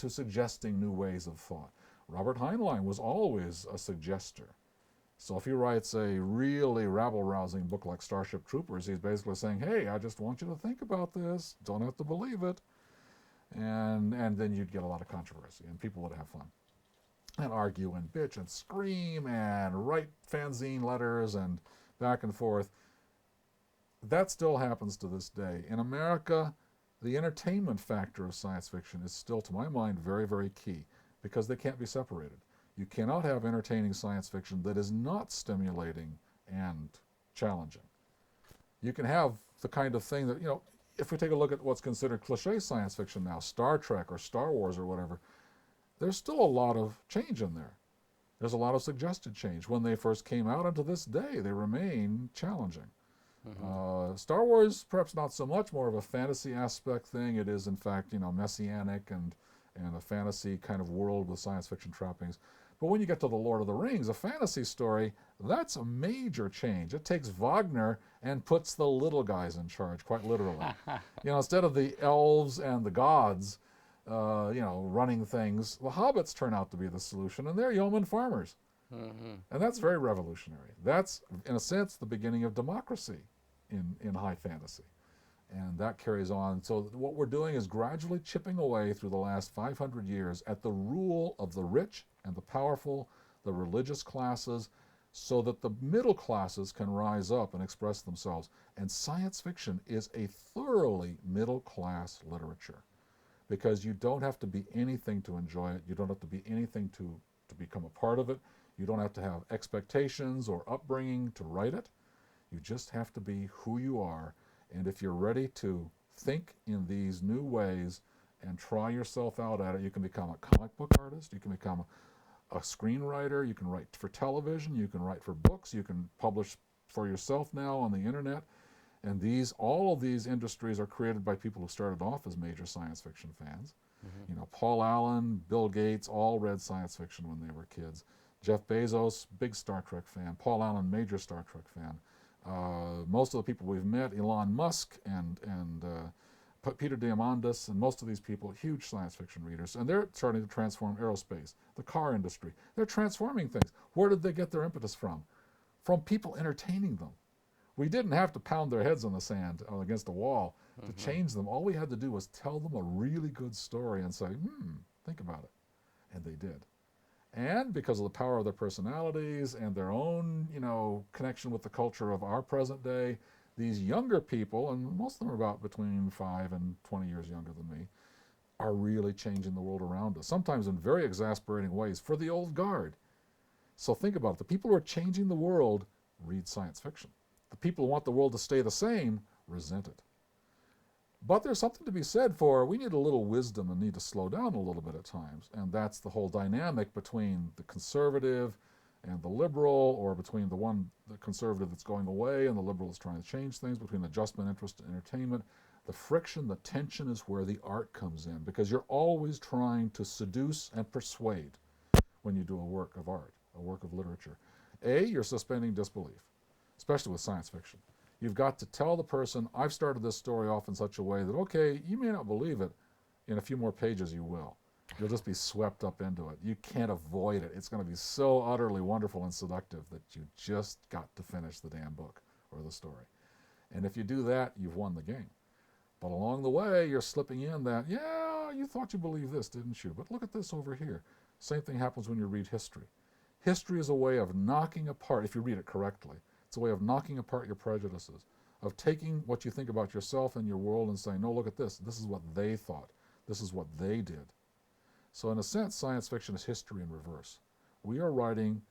suggesting new ways of thought. Robert Heinlein was always a suggester. So if he writes a really rabble-rousing book like Starship Troopers, he's basically saying, hey, I just want you to think about this. Don't have to believe it. And then you'd get a lot of controversy, and people would have fun and argue and bitch and scream and write fanzine letters and back and forth. That still happens to this day. In America, the entertainment factor of science fiction is still, to my mind, very, very key because they can't be separated. You cannot have entertaining science fiction that is not stimulating and challenging. You can have the kind of thing that, if we take a look at what's considered cliche science fiction now, Star Trek or Star Wars or whatever, there's still a lot of change in there. There's a lot of suggested change. When they first came out, and to this day, they remain challenging. Star Wars, perhaps not so much, more of a fantasy aspect thing. It is, in fact, messianic and a fantasy kind of world with science fiction trappings. But when you get to the Lord of the Rings, a fantasy story, that's a major change. It takes Wagner and puts the little guys in charge, quite literally. Instead of the elves and the gods, running things, the hobbits turn out to be the solution, and they're yeoman farmers. And that's very revolutionary. That's, in a sense, the beginning of democracy in high fantasy. And that carries on. So what we're doing is gradually chipping away through the last 500 years at the rule of the rich and the powerful, the religious classes, so that the middle classes can rise up and express themselves. And science fiction is a thoroughly middle class literature because you don't have to be anything to enjoy it. You don't have to be anything to become a part of it. You don't have to have expectations or upbringing to write it. You just have to be who you are. And if you're ready to think in these new ways and try yourself out at it, you can become a comic book artist, you can become a screenwriter, you can write for television, you can write for books, you can publish for yourself now on the internet. And all of these industries are created by people who started off as major science fiction fans. Paul Allen, Bill Gates, all read science fiction when they were kids. Jeff Bezos, big Star Trek fan. Paul Allen, major Star Trek fan. Most of the people we've met, Elon Musk and Peter Diamandis, and most of these people, huge science fiction readers, and they're starting to transform aerospace, the car industry. They're transforming things. Where did they get their impetus from? From people entertaining them. We didn't have to pound their heads on the sand against a wall to change them. All we had to do was tell them a really good story and say, think about it. And they did. And because of the power of their personalities and their own, connection with the culture of our present day, these younger people, and most of them are about between 5 and 20 years younger than me, are really changing the world around us, sometimes in very exasperating ways for the old guard. So think about it. The people who are changing the world read science fiction. The people who want the world to stay the same resent it. But there's something to be said for we need a little wisdom and need to slow down a little bit at times. And that's the whole dynamic between the conservative and the liberal, or between the conservative that's going away and the liberal that's trying to change things, between adjustment, interest, and entertainment. The friction, the tension is where the art comes in, because you're always trying to seduce and persuade when you do a work of art, a work of literature. You're suspending disbelief. especially with science fiction. You've got to tell the person, I've started this story off in such a way that, okay, you may not believe it, in a few more pages you will. You'll just be swept up into it. You can't avoid it. It's going to be so utterly wonderful and seductive that you just got to finish the damn book or the story. And if you do that, you've won the game. But along the way, you're slipping in that, yeah, you thought you believed this, didn't you? But look at this over here. Same thing happens when you read history. History is a way of knocking apart, if you read it correctly, it's a way of knocking apart your prejudices, of taking what you think about yourself and your world and saying, no, look at this. This is what they thought. This is what they did. So in a sense, science fiction is history in reverse. We are writing,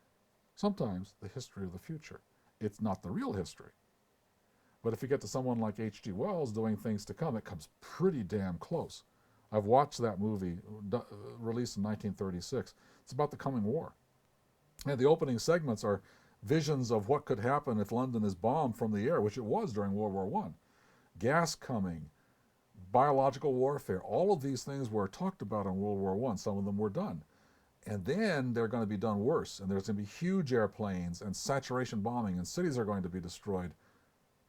sometimes, the history of the future. It's not the real history. But if you get to someone like H.G. Wells doing things to come, it comes pretty damn close. I've watched that movie, released in 1936. It's about the coming war. And the opening segments are visions of what could happen if London is bombed from the air, which it was during World War I. Gas coming, biological warfare, all of these things were talked about in World War I. Some of them were done. And then they're going to be done worse. And there's going to be huge airplanes and saturation bombing, and cities are going to be destroyed.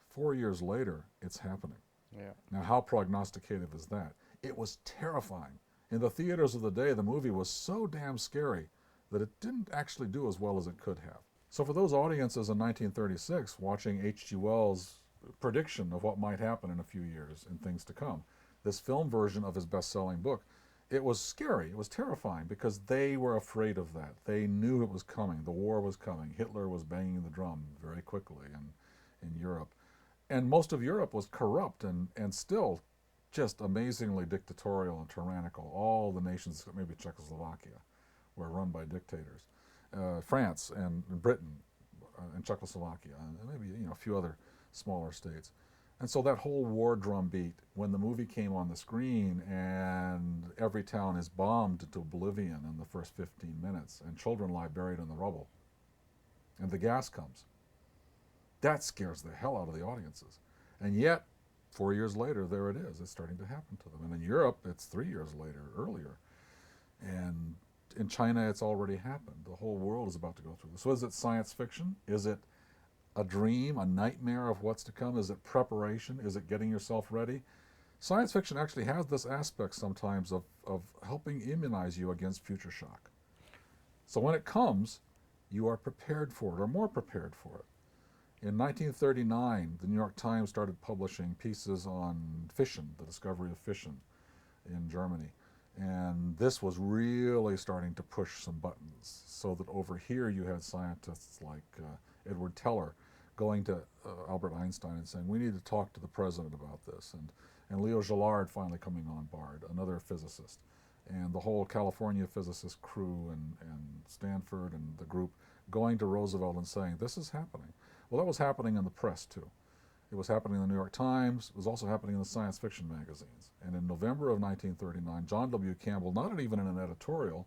4 years later, it's happening. Yeah. Now, how prognosticative is that? It was terrifying. In the theaters of the day, the movie was so damn scary that it didn't actually do as well as it could have. So for those audiences in 1936 watching H.G. Wells' prediction of what might happen in a few years and things to come, this film version of his best-selling book, it was scary, it was terrifying, because they were afraid of that. They knew it was coming, the war was coming, Hitler was banging the drum very quickly in Europe. And most of Europe was corrupt and still just amazingly dictatorial and tyrannical. All the nations, maybe Czechoslovakia, were run by dictators. France and Britain and Czechoslovakia, and maybe a few other smaller states. And so that whole war drumbeat, when the movie came on the screen and every town is bombed into oblivion in the first 15 minutes and children lie buried in the rubble and the gas comes, that scares the hell out of the audiences. And yet, 4 years later, there it is. It's starting to happen to them. And in Europe, it's 3 years later, earlier. And in China, it's already happened. The whole world is about to go through this. So is it science fiction? Is it a dream, a nightmare of what's to come? Is it preparation? Is it getting yourself ready? Science fiction actually has this aspect sometimes of helping immunize you against future shock. So when it comes, you are prepared for it, or more prepared for it. In 1939, the New York Times started publishing pieces on fission, the discovery of fission in Germany. And this was really starting to push some buttons, so that over here you had scientists like Edward Teller going to Albert Einstein and saying, we need to talk to the president about this. And Leo Szilard finally coming on board, another physicist. And the whole California physicist crew and Stanford and the group going to Roosevelt and saying, this is happening. Well, that was happening in the press, too. It was happening in the New York Times. It was also happening in the science fiction magazines. And in November of 1939, John W. Campbell, not even in an editorial,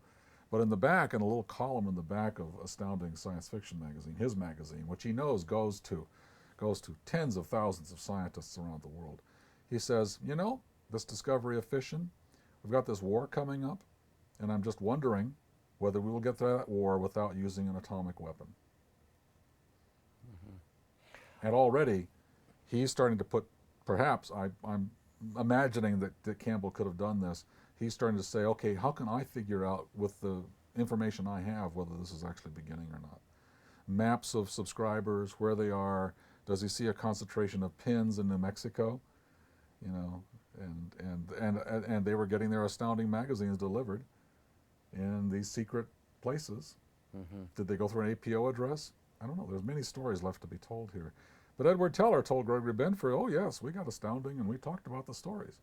but in the back, in a little column in the back of Astounding Science Fiction magazine, his magazine, which he knows goes to tens of thousands of scientists around the world. He says, this discovery of fission, we've got this war coming up, and I'm just wondering whether we will get through that war without using an atomic weapon. And already, he's starting to put, perhaps, I'm imagining that Campbell could have done this, he's starting to say, okay, how can I figure out with the information I have whether this is actually beginning or not? Maps of subscribers, where they are, does he see a concentration of pins in New Mexico? And they were getting their Astounding magazines delivered in these secret places. Mm-hmm. Did they go through an APO address? I don't know. There's many stories left to be told here. But Edward Teller told Gregory Benford, oh yes, we got Astounding, and we talked about the stories.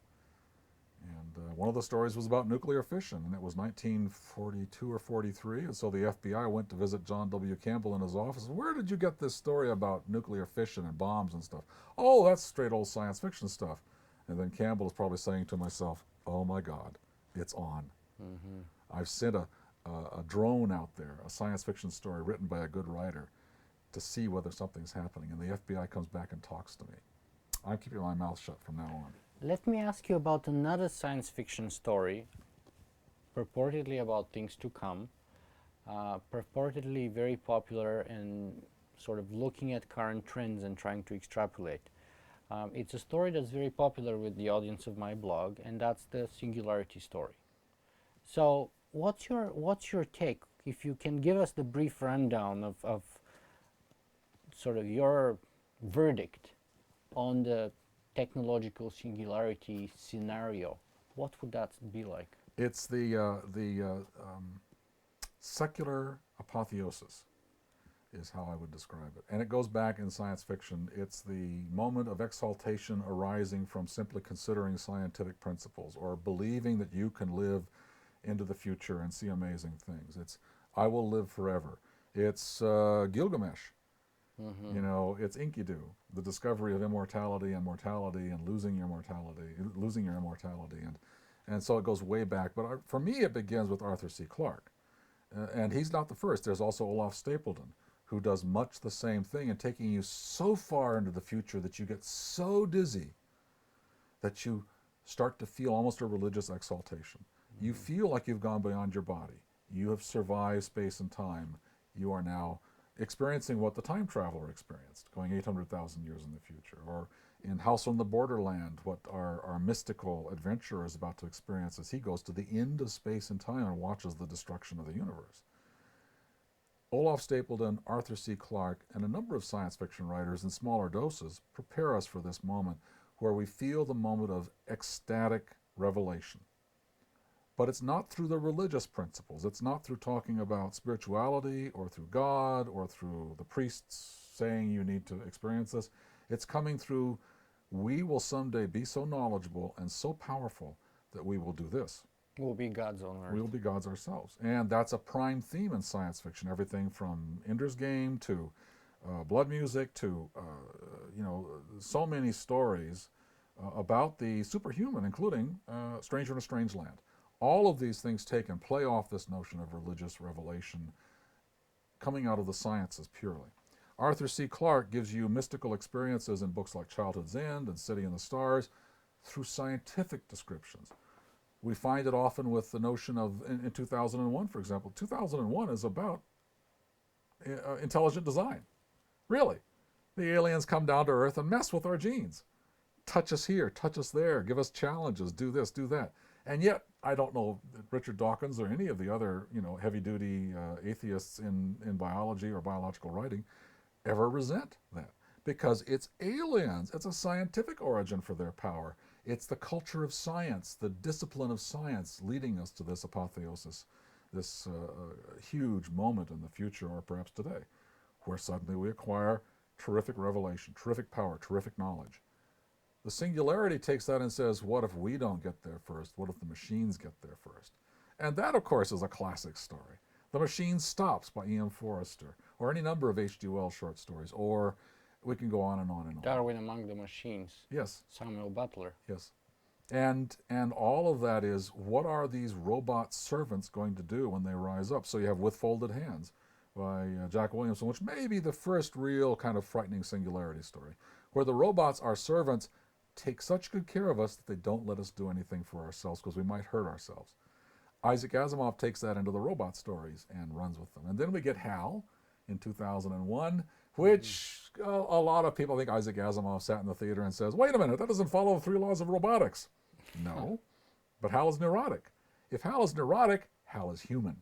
And one of the stories was about nuclear fission, and it was 1942 or 43, and so the FBI went to visit John W. Campbell in his office. Where did you get this story about nuclear fission and bombs and stuff? Oh, that's straight old science fiction stuff. And then Campbell is probably saying to himself, oh my God, it's on. Mm-hmm. I've sent a drone out there, a science fiction story written by a good writer, to see whether something's happening, and the FBI comes back and talks to me. I'm keeping my mouth shut from now on. Let me ask you about another science fiction story, purportedly about things to come, purportedly very popular and sort of looking at current trends and trying to extrapolate. It's a story that's very popular with the audience of my blog, and that's the Singularity story. So, what's your take? If you can give us the brief rundown of sort of your verdict on the technological singularity scenario, what would that be like? It's the secular apotheosis is how I would describe it. And it goes back in science fiction. It's the moment of exaltation arising from simply considering scientific principles or believing that you can live into the future and see amazing things. It's I will live forever. It's Gilgamesh. You know, it's Enkidu, the discovery of immortality and mortality and losing your immortality. And so it goes way back. But for me, it begins with Arthur C. Clarke. And he's not the first. There's also Olaf Stapledon, who does much the same thing and taking you so far into the future that you get so dizzy that you start to feel almost a religious exaltation. You feel like you've gone beyond your body. You have survived space and time. You are now experiencing what the time traveler experienced, going 800,000 years in the future. Or in House on the Borderland, what our mystical adventurer is about to experience as he goes to the end of space and time and watches the destruction of the universe. Olaf Stapledon, Arthur C. Clarke, and a number of science fiction writers in smaller doses prepare us for this moment where we feel the moment of ecstatic revelation. But it's not through the religious principles. It's not through talking about spirituality or through God or through the priests saying you need to experience this. It's coming through, we will someday be so knowledgeable and so powerful that we will do this. We'll be gods on earth. We will be gods ourselves. And that's a prime theme in science fiction. Everything from Ender's Game to Blood Music to, so many stories about the superhuman, including Stranger in a Strange Land. All of these things take and play off this notion of religious revelation coming out of the sciences purely. Arthur C. Clarke gives you mystical experiences in books like Childhood's End and City in the Stars through scientific descriptions. We find it often with the notion of, in 2001, for example, 2001 is about intelligent design. Really. The aliens come down to Earth and mess with our genes. Touch us here, touch us there, give us challenges, do this, do that. And yet, I don't know Richard Dawkins or any of the other, heavy-duty atheists in biology or biological writing ever resent that. Because it's aliens. It's a scientific origin for their power. It's the culture of science, the discipline of science leading us to this apotheosis, this huge moment in the future, or perhaps today, where suddenly we acquire terrific revelation, terrific power, terrific knowledge. The singularity takes that and says, what if we don't get there first? What if the machines get there first? And that, of course, is a classic story. The Machine Stops by E.M. Forrester, or any number of H.G. Wells short stories, or we can go on and on and on. Darwin Among the Machines. Yes. Samuel Butler. Yes. And all of that is, what are these robot servants going to do when they rise up? So you have With Folded Hands by Jack Williamson, which may be the first real kind of frightening singularity story, where the robots are servants, take such good care of us that they don't let us do anything for ourselves because we might hurt ourselves. Isaac Asimov takes that into the robot stories and runs with them. And then we get HAL in 2001, which a lot of people think Isaac Asimov sat in the theater and says, wait a minute, that doesn't follow the 3 laws of robotics. No, but HAL is neurotic. If HAL is neurotic, HAL is human.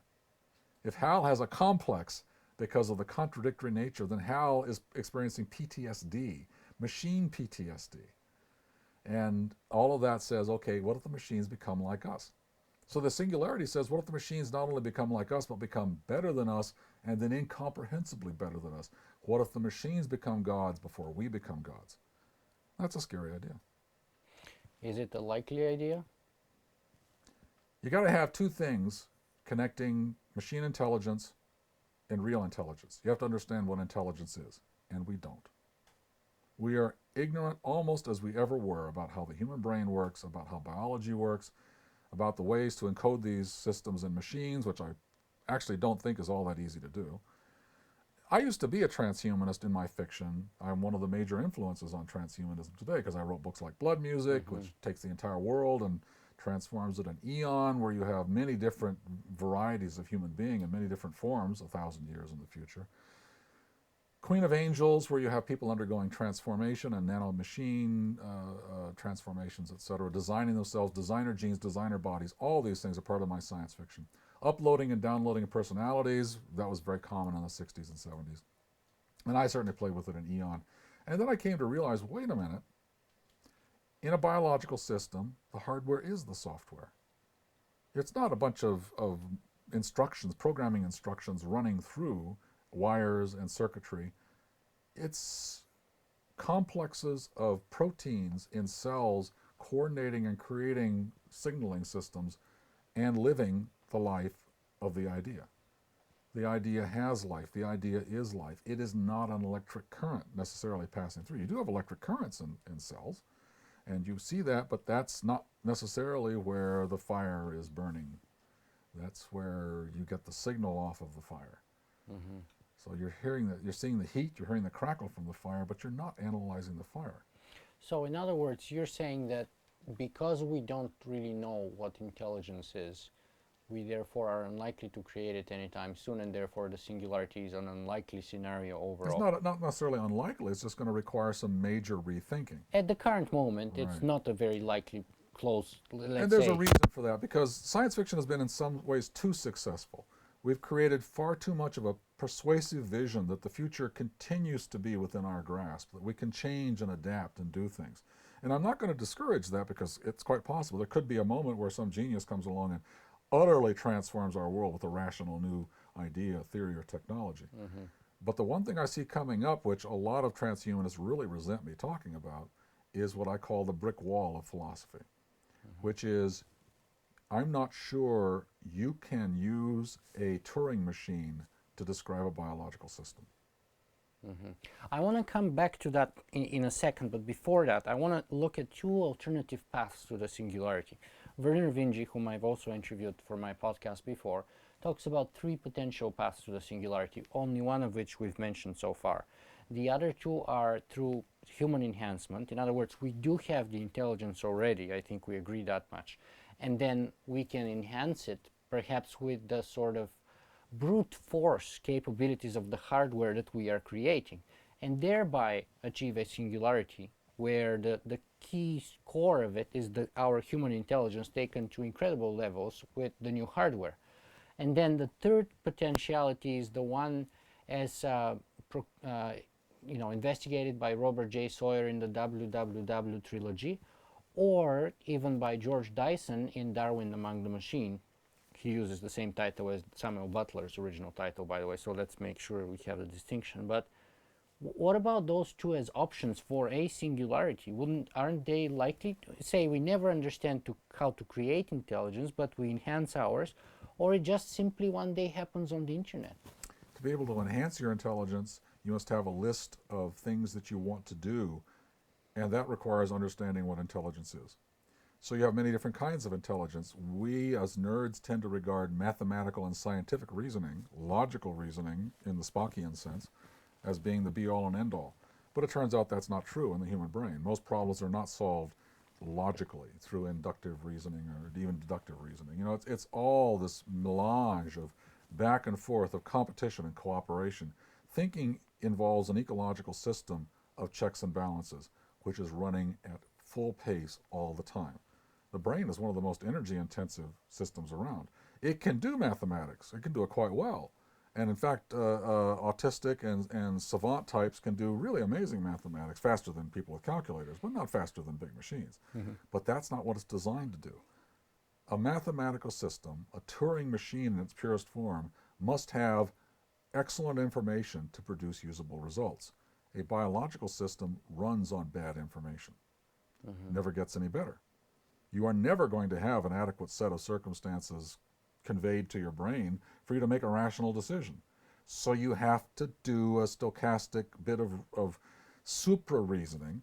If HAL has a complex because of the contradictory nature, then HAL is experiencing PTSD, machine PTSD. And all of that says, okay, what if the machines become like us? So the singularity says, what if the machines not only become like us, but become better than us, and then incomprehensibly better than us? What if the machines become gods before we become gods? That's a scary idea. Is it a likely idea? You got to have two things connecting machine intelligence and real intelligence. You have to understand what intelligence is, and we don't. We are ignorant almost as we ever were about how the human brain works, about how biology works, about the ways to encode these systems in machines, which I actually don't think is all that easy to do. I used to be a transhumanist in my fiction. I'm one of the major influences on transhumanism today because I wrote books like Blood Music, which takes the entire world and transforms it in Eon, where you have many different varieties of human being in many different forms 1,000 years in the future. Queen of Angels, where you have people undergoing transformation and nanomachine transformations, etc., designing themselves, designer genes, designer bodies, all these things are part of my science fiction. Uploading and downloading personalities, that was very common in the 60s and 70s. And I certainly played with it in Eon. And then I came to realize, wait a minute, in a biological system, the hardware is the software. It's not a bunch of instructions, programming instructions running through wires and circuitry. It's complexes of proteins in cells coordinating and creating signaling systems and living the life of the idea. The idea has life. The idea is life. It is not an electric current necessarily passing through. You do have electric currents in cells, and you see that, but that's not necessarily where the fire is burning. That's where you get the signal off of the fire. Mm-hmm. So you're hearing that, you're seeing the heat, you're hearing the crackle from the fire, but you're not analyzing the fire. So in other words, you're saying that because we don't really know what intelligence is, we therefore are unlikely to create it anytime soon, and therefore the singularity is an unlikely scenario overall. It's not necessarily unlikely, it's just going to require some major rethinking. At the current moment, Right. It's not a very likely close, let's And there's say. a reason for that, because science fiction has been in some ways too successful. We've created far too much of a persuasive vision that the future continues to be within our grasp, that we can change and adapt and do things. And I'm not going to discourage that, because it's quite possible. There could be a moment where some genius comes along and utterly transforms our world with a rational new idea, theory, or technology. Mm-hmm. But the one thing I see coming up, which a lot of transhumanists really resent me talking about, is what I call the brick wall of philosophy, which is, I'm not sure you can use a Turing machine to describe a biological system. Mm-hmm. I want to come back to that in a second, but before that, I want to look at two alternative paths to the singularity. Werner Vinge, whom I've also interviewed for my podcast before, talks about three potential paths to the singularity, only one of which we've mentioned so far. The other two are through human enhancement. In other words, we do have the intelligence already. I think we agree that much. And then we can enhance it, perhaps with the sort of brute force capabilities of the hardware that we are creating, and thereby achieve a singularity where the key core of it is our human intelligence taken to incredible levels with the new hardware. And then the third potentiality is the one as investigated by Robert J. Sawyer in the WWW trilogy, or even by George Dyson in Darwin Among the Machine. He uses the same title as Samuel Butler's original title, by the way, so let's make sure we have the distinction. But what about those two as options for a singularity? Aren't they likely to say we never understand how to create intelligence, but we enhance ours, or it just simply one day happens on the internet? To be able to enhance your intelligence, you must have a list of things that you want to do, and that requires understanding what intelligence is. So you have many different kinds of intelligence. We as nerds tend to regard mathematical and scientific reasoning, logical reasoning in the Spockian sense, as being the be-all and end-all. But it turns out that's not true in the human brain. Most problems are not solved logically through inductive reasoning or even deductive reasoning. You know, it's all this melange of back and forth of competition and cooperation. Thinking involves an ecological system of checks and balances, which is running at full pace all the time. The brain is one of the most energy-intensive systems around. It can do mathematics. It can do it quite well. And in fact, autistic and savant types can do really amazing mathematics, faster than people with calculators, but not faster than big machines. Mm-hmm. But that's not what it's designed to do. A mathematical system, a Turing machine in its purest form, must have excellent information to produce usable results. A biological system runs on bad information. Mm-hmm. Never gets any better. You are never going to have an adequate set of circumstances conveyed to your brain for you to make a rational decision. So you have to do a stochastic bit of supra-reasoning,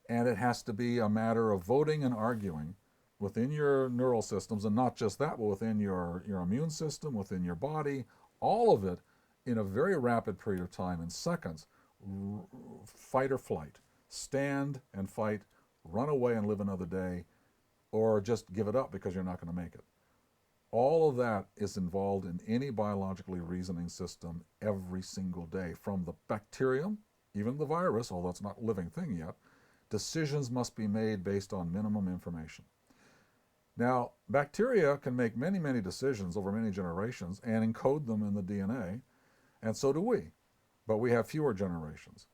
and it has to be a matter of voting and arguing within your neural systems, and not just that, but within your immune system, within your body, all of it in a very rapid period of time, in seconds. Fight or flight. Stand and fight, run away and live another day, or just give it up because you're not going to make it. All of that is involved in any biologically reasoning system every single day. From the bacterium, even the virus, although it's not a living thing yet, decisions must be made based on minimum information. Now, bacteria can make many, many decisions over many generations and encode them in the DNA, and so do we, but we have fewer generations.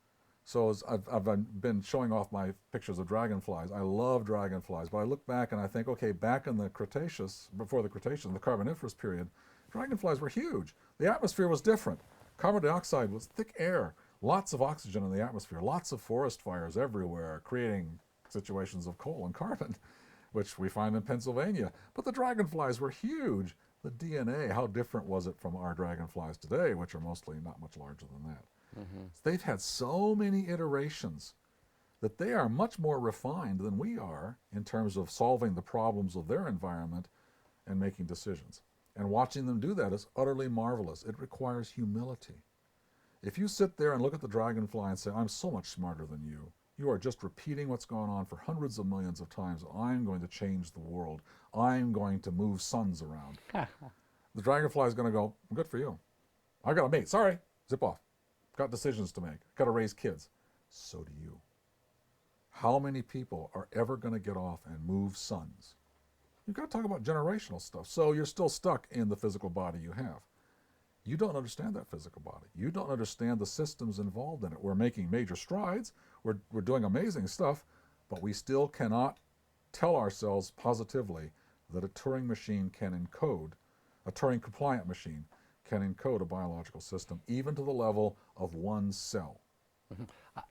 So as I've been showing off my pictures of dragonflies. I love dragonflies, but I look back and I think, okay, back in the Cretaceous, before the Cretaceous, the Carboniferous period, dragonflies were huge. The atmosphere was different. Carbon dioxide was thick air, lots of oxygen in the atmosphere, lots of forest fires everywhere, creating situations of coal and carbon, which we find in Pennsylvania. But the dragonflies were huge. The DNA, how different was it from our dragonflies today, which are mostly not much larger than that? They've had so many iterations that they are much more refined than we are in terms of solving the problems of their environment and making decisions. And watching them do that is utterly marvelous. It requires humility. If you sit there and look at the dragonfly and say, I'm so much smarter than you, you are just repeating what's gone on for hundreds of millions of times. I'm going to change the world. I'm going to move suns around. The dragonfly is going to go, good for you. I got a mate. Sorry. Zip off. Got decisions to make. Got to raise kids. So do you. How many people are ever going to get off and move suns? You've got to talk about generational stuff. So you're still stuck in the physical body you have. You don't understand that physical body. You don't understand the systems involved in it. We're making major strides. We're doing amazing stuff, but we still cannot tell ourselves positively that a Turing machine can encode, a Turing compliant machine can encode a biological system, even to the level of one cell.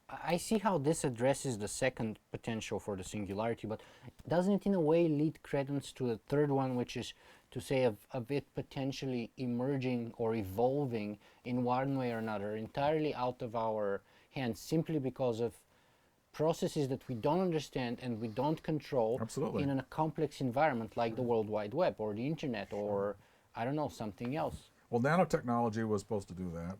I see how this addresses the second potential for the singularity, but doesn't it in a way lead credence to the third one, which is to say of it potentially emerging or evolving in one way or another, entirely out of our hands, simply because of processes that we don't understand and we don't control. Absolutely. In a complex environment like the World Wide Web or the internet or, I don't know, something else. Well, nanotechnology was supposed to do that.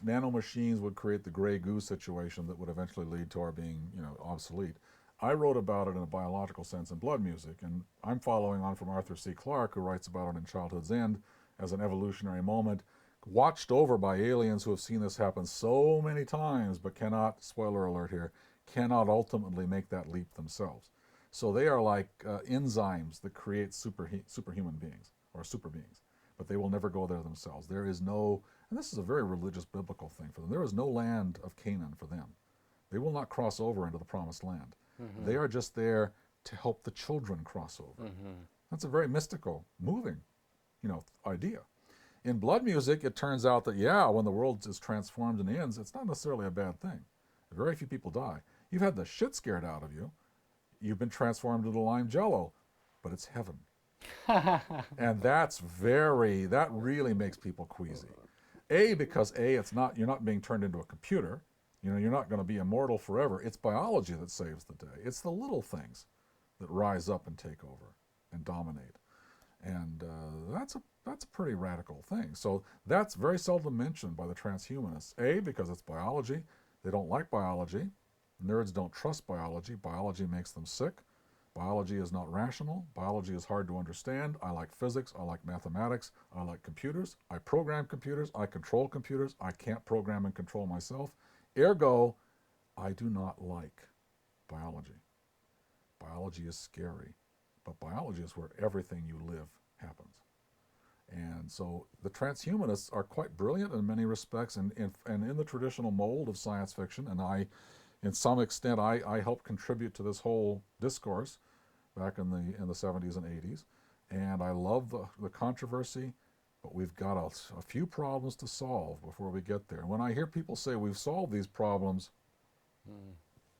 Nano machines would create the gray goo situation that would eventually lead to our being, obsolete. I wrote about it in a biological sense in Blood Music, and I'm following on from Arthur C. Clarke, who writes about it in Childhood's End as an evolutionary moment, watched over by aliens who have seen this happen so many times, but cannot, spoiler alert here, cannot ultimately make that leap themselves. So they are like enzymes that create superhuman beings, or super beings. But they will never go there themselves. There is no, and this is a very religious biblical thing for them, there is no land of Canaan for them. They will not cross over into the promised land. They are just there to help the children cross over. That's a very mystical, moving, idea. In Blood Music, it turns out that, when the world is transformed and ends, it's not necessarily a bad thing. Very few people die. You've had the shit scared out of you. You've been transformed into lime jello, but it's heaven. And that really makes people queasy. Because you're not being turned into a computer. You're not going to be immortal forever. It's biology that saves the day. It's the little things that rise up and take over and dominate. And that's a pretty radical thing. So that's very seldom mentioned by the transhumanists. Because it's biology. They don't like biology. Nerds don't trust biology. Biology makes them sick. Biology is not rational. Biology is hard to understand. I like physics. I like mathematics. I like computers. I program computers. I control computers. I can't program and control myself. Ergo, I do not like biology. Biology is scary, but biology is where everything you live happens. And so the transhumanists are quite brilliant in many respects, and in the traditional mold of science fiction, and in some extent, I helped contribute to this whole discourse back in the 70s and 80s. And I love the controversy, but we've got a few problems to solve before we get there. And when I hear people say we've solved these problems,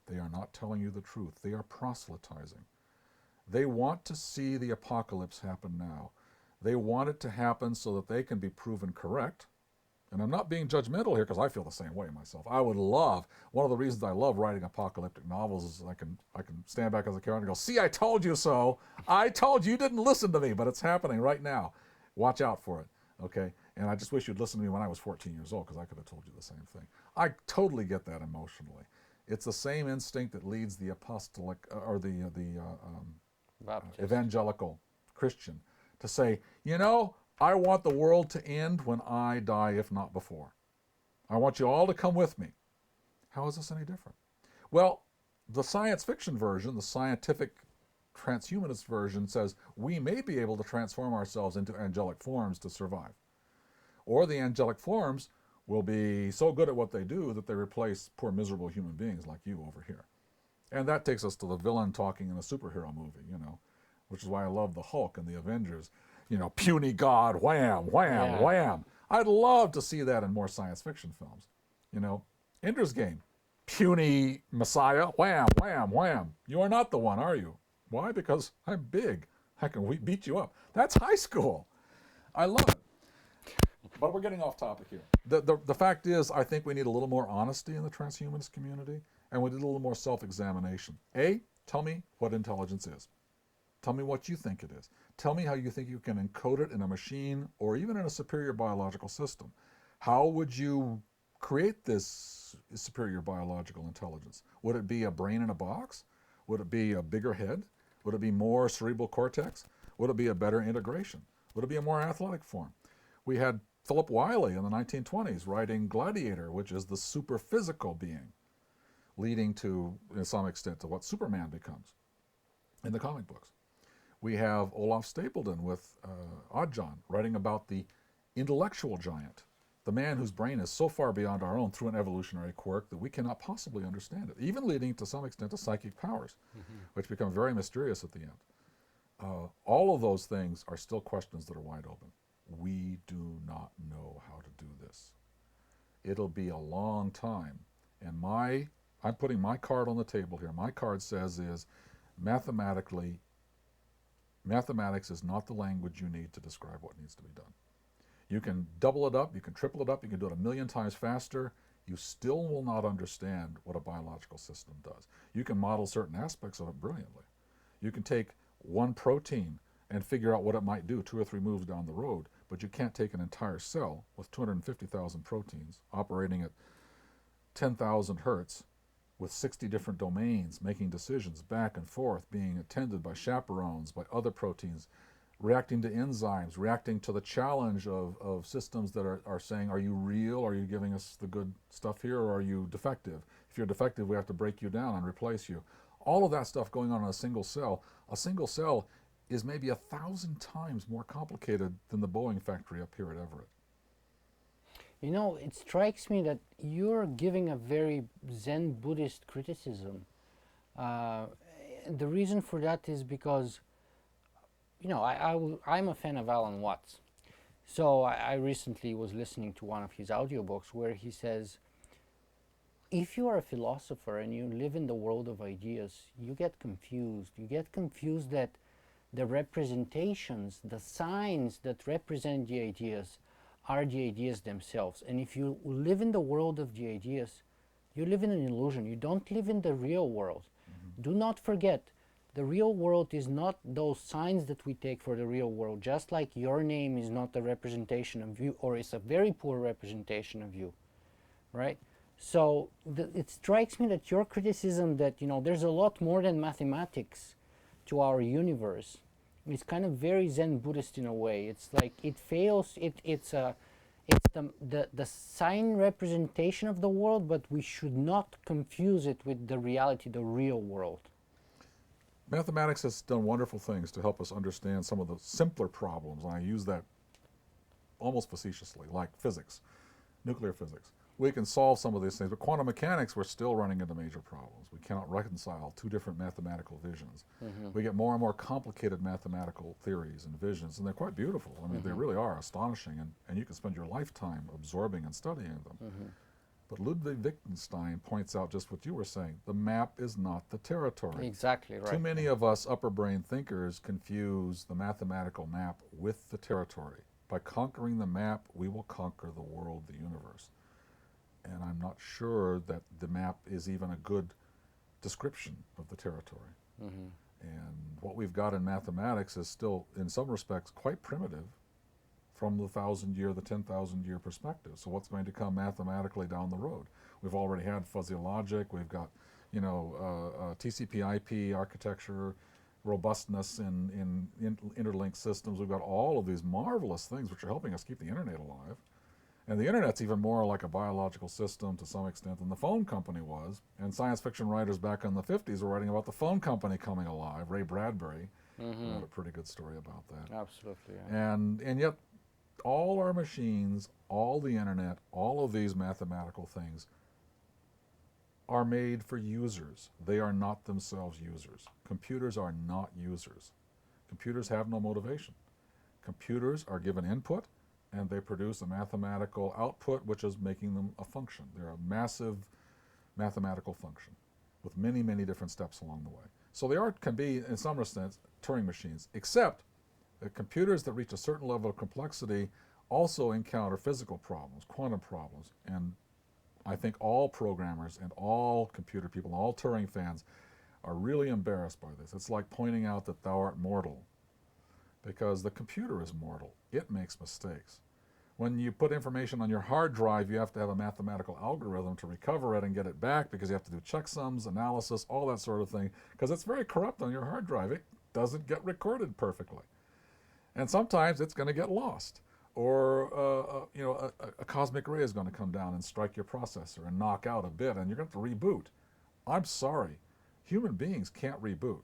they are not telling you the truth. They are proselytizing. They want to see the apocalypse happen now. They want it to happen so that they can be proven correct. And I'm not being judgmental here because I feel the same way myself. One of the reasons I love writing apocalyptic novels is I can stand back as a character and go, see, I told you so. I told you didn't listen to me, but it's happening right now. Watch out for it, okay? And I just wish you'd listened to me when I was 14 years old because I could have told you the same thing. I totally get that emotionally. It's the same instinct that leads the apostolic or the evangelical Christian to say, you know, I want the world to end when I die, if not before. I want you all to come with me. How is this any different? Well, the science fiction version, the scientific transhumanist version, says we may be able to transform ourselves into angelic forms to survive. Or the angelic forms will be so good at what they do that they replace poor miserable human beings like you over here. And that takes us to the villain talking in a superhero movie, you know, which is why I love the Hulk and the Avengers. You know, puny God, wham, wham, Yeah. wham. I'd love to see that in more science fiction films. You know, Ender's Game, puny Messiah, wham, wham, wham. You are not the one, are you? Why? Because I'm big. I can beat you up. That's high school. I love it. But we're getting off topic here. The fact is, I think we need a little more honesty in the transhumanist community, and we need a little more self-examination. A, tell me what intelligence is. Tell me what you think it is. Tell me how you think you can encode it in a machine or even in a superior biological system. How would you create this superior biological intelligence? Would it be a brain in a box? Would it be a bigger head? Would it be more cerebral cortex? Would it be a better integration? Would it be a more athletic form? We had Philip Wiley in the 1920s writing Gladiator, which is the super-physical being, leading to, in some extent, to what Superman becomes in the comic books. We have Olaf Stapledon with Oddjohn writing about the intellectual giant, the man whose brain is so far beyond our own through an evolutionary quirk that we cannot possibly understand it, even leading to some extent to psychic powers, which become very mysterious at the end. All of those things are still questions that are wide open. We do not know how to do this. It'll be a long time. And I'm putting my card on the table here. My card says is mathematics is not the language you need to describe what needs to be done. You can double it up, you can triple it up, you can do it 1,000,000 times faster. You still will not understand what a biological system does. You can model certain aspects of it brilliantly. You can take one protein and figure out what it might do 2 or 3 moves down the road, but you can't take an entire cell with 250,000 proteins operating at 10,000 hertz with 60 different domains, making decisions back and forth, being attended by chaperones, by other proteins, reacting to enzymes, reacting to the challenge of systems that are saying, are you real? Are you giving us the good stuff here, or are you defective? If you're defective, we have to break you down and replace you. All of that stuff going on in a single cell. A single cell is maybe 1,000 times more complicated than the Boeing factory up here at Everett. You know, it strikes me that you're giving a very Zen Buddhist criticism. The reason for that is because, you know, I'm a fan of Alan Watts. So I recently was listening to one of his audiobooks where he says, if you are a philosopher and you live in the world of ideas, you get confused. You get confused that the representations, the signs that represent the ideas are the ideas themselves. And if you live in the world of the ideas, you live in an illusion. You don't live in the real world. Do not forget, the real world is not those signs that we take for the real world, just like your name is not a representation of you, or is a very poor representation of you, right? So it strikes me that your criticism that, you know, there's a lot more than mathematics to our universe. It's kind of very Zen Buddhist in a way. It's like it fails. It's the sign representation of the world, but we should not confuse it with the reality, the real world. Mathematics has done wonderful things to help us understand some of the simpler problems, and I use that almost facetiously, like physics, nuclear physics. We can solve some of these things, but quantum mechanics, we're still running into major problems. We cannot reconcile 2 different mathematical visions. We get more and more complicated mathematical theories and visions, and they're quite beautiful. I mean, they really are astonishing, and you can spend your lifetime absorbing and studying them. But Ludwig Wittgenstein points out just what you were saying. The map is not the territory. Exactly right. Too many of us upper brain thinkers confuse the mathematical map with the territory. By conquering the map, we will conquer the world, the universe. And I'm not sure that the map is even a good description of the territory. And what we've got in mathematics is still, in some respects, quite primitive from the 1,000-year, the 10,000-year perspective. So what's going to come mathematically down the road? We've already had fuzzy logic. We've got, you know, TCP/IP architecture. robustness in interlinked systems. We've got all of these marvelous things which are helping us keep the internet alive. And the internet's even more like a biological system to some extent than the phone company was. And science fiction writers back in the 50s were writing about the phone company coming alive. Ray Bradbury wrote a pretty good story about that. Absolutely. Yeah. And yet all our machines, all the internet, all of these mathematical things are made for users. They are not themselves users. Computers are not users. Computers have no motivation. Computers are given input and they produce a mathematical output which is making them a function. They're a massive mathematical function with many, many different steps along the way. So they can be, in some sense, Turing machines, except that computers that reach a certain level of complexity also encounter physical problems, quantum problems, and I think all programmers and all computer people, all Turing fans are really embarrassed by this. It's like pointing out that thou art mortal, because the computer is mortal. It makes mistakes. When you put information on your hard drive, you have to have a mathematical algorithm to recover it and get it back, because you have to do checksums, analysis, all that sort of thing, because it's very corrupt on your hard drive. It doesn't get recorded perfectly. And sometimes it's going to get lost. Or a cosmic ray is going to come down and strike your processor and knock out a bit, and you're going to have to reboot. I'm sorry. Human beings can't reboot.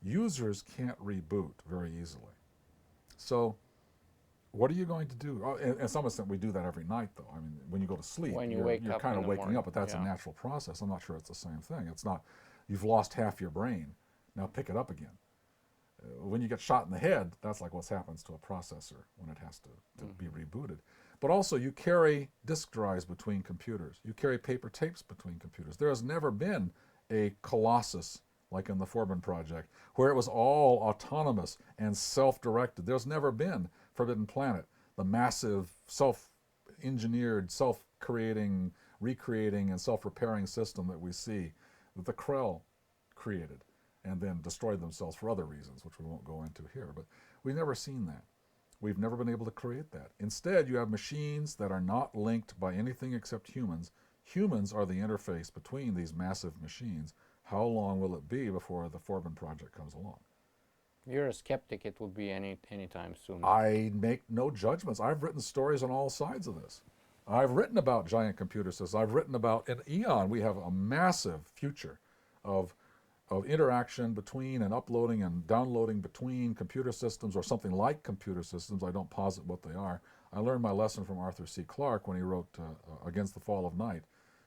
Users can't reboot very easily. So what are you going to do? Oh, in some extent, we do that every night, though. I mean, when you go to sleep, When you you're wake up kind in of the waking morning, up, but that's yeah. a natural process. I'm not sure it's the same thing. It's not, you've lost half your brain. Now pick it up again. When you get shot in the head, that's like what happens to a processor when it has to be rebooted. But also, you carry disk drives between computers. You carry paper tapes between computers. There has never been a colossus like in the Forbin Project, where it was all autonomous and self-directed. There's never been Forbidden Planet, the massive self-engineered, self-creating, recreating, and self-repairing system that we see that the Krell created and then destroyed themselves for other reasons, which we won't go into here. But we've never seen that. We've never been able to create that. Instead, you have machines that are not linked by anything except humans. Humans are the interface between these massive machines. How long will it be before the Forbin Project comes along? You're a skeptic. It will be any time soon. I make no judgments. I've written stories on all sides of this. I've written about giant computer systems. I've written about, in Eon, we have a massive future of interaction between and uploading and downloading between computer systems, or something like computer systems. I don't posit what they are. I learned my lesson from Arthur C. Clarke when he wrote Against the Fall of Night,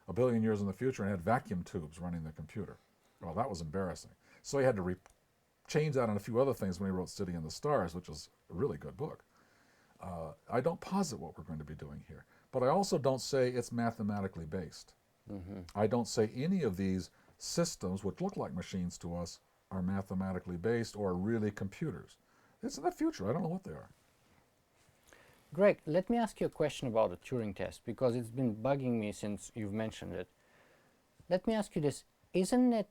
1 billion years in the future, and had vacuum tubes running the computer. Well, that was embarrassing. So he had to change that on a few other things when he wrote City in the Stars, which is a really good book. I don't posit what we're going to be doing here, but I also don't say it's mathematically based. I don't say any of these systems, which look like machines to us, are mathematically based or really computers. It's in the future. I don't know what they are. Greg, let me ask you a question about the Turing test, because it's been bugging me since you've mentioned it. Let me ask you this. Isn't it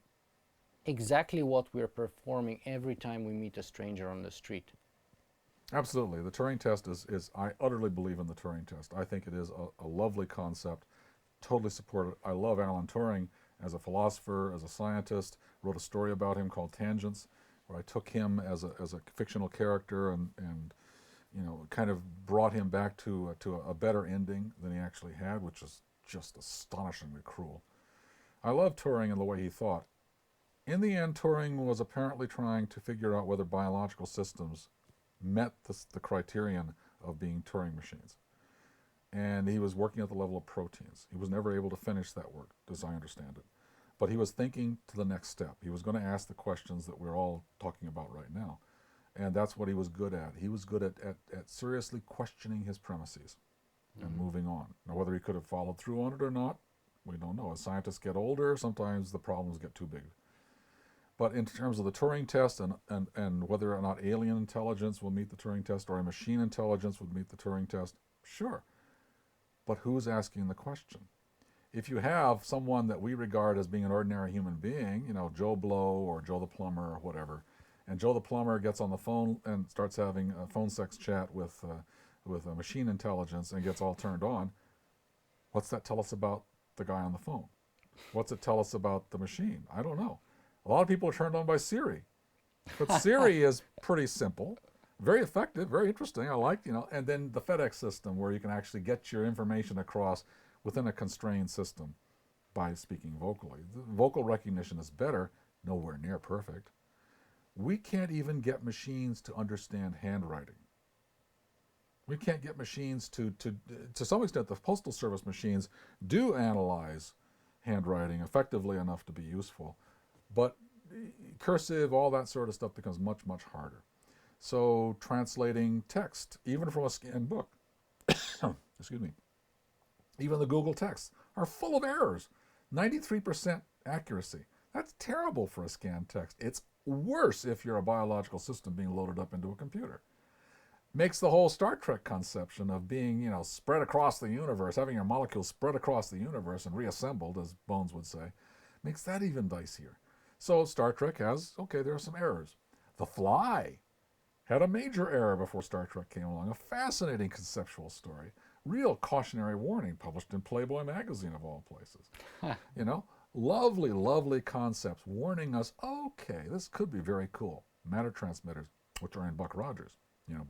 exactly what we're performing every time we meet a stranger on the street? Absolutely. The Turing test is I utterly believe in the Turing test. I think it is a lovely concept. Totally support it. I love Alan Turing as a philosopher, as a scientist. Wrote a story about him called Tangents, where I took him as a fictional character and kind of brought him back to a better ending than he actually had, which is just astonishingly cruel. I love Turing and the way he thought. In the end, Turing was apparently trying to figure out whether biological systems met the criterion of being Turing machines. And he was working at the level of proteins. He was never able to finish that work, as I understand it. But he was thinking to the next step. He was going to ask the questions that we're all talking about right now. And that's what he was good at. He was good at seriously questioning his premises and moving on. Now, whether he could have followed through on it or not, we don't know. As scientists get older, sometimes the problems get too big. But in terms of the Turing test and whether or not alien intelligence will meet the Turing test or a machine intelligence would meet the Turing test, sure. But who's asking the question? If you have someone that we regard as being an ordinary human being, Joe Blow or Joe the plumber or whatever, and Joe the plumber gets on the phone and starts having a phone sex chat with a machine intelligence and gets all turned on, what's that tell us about the guy on the phone? What's it tell us about the machine? I don't know. A lot of people are turned on by Siri. But Siri is pretty simple, very effective, very interesting. I like, and then the FedEx system where you can actually get your information across within a constrained system by speaking vocally. The vocal recognition is better, nowhere near perfect. We can't even get machines to understand handwriting. We can't get machines to some extent, the Postal Service machines do analyze handwriting effectively enough to be useful, but cursive, all that sort of stuff becomes much, much harder. So translating text, even from a scanned book, excuse me, even the Google texts are full of errors. 93% accuracy. That's terrible for a scanned text. It's worse if you're a biological system being loaded up into a computer. Makes the whole Star Trek conception of being, spread across the universe, having your molecules spread across the universe and reassembled, as Bones would say, makes that even dicier. So Star Trek has, there are some errors. The Fly had a major error before Star Trek came along, a fascinating conceptual story, real cautionary warning, published in Playboy magazine of all places. Lovely, lovely concepts warning us, this could be very cool. Matter transmitters, which are in Buck Rogers.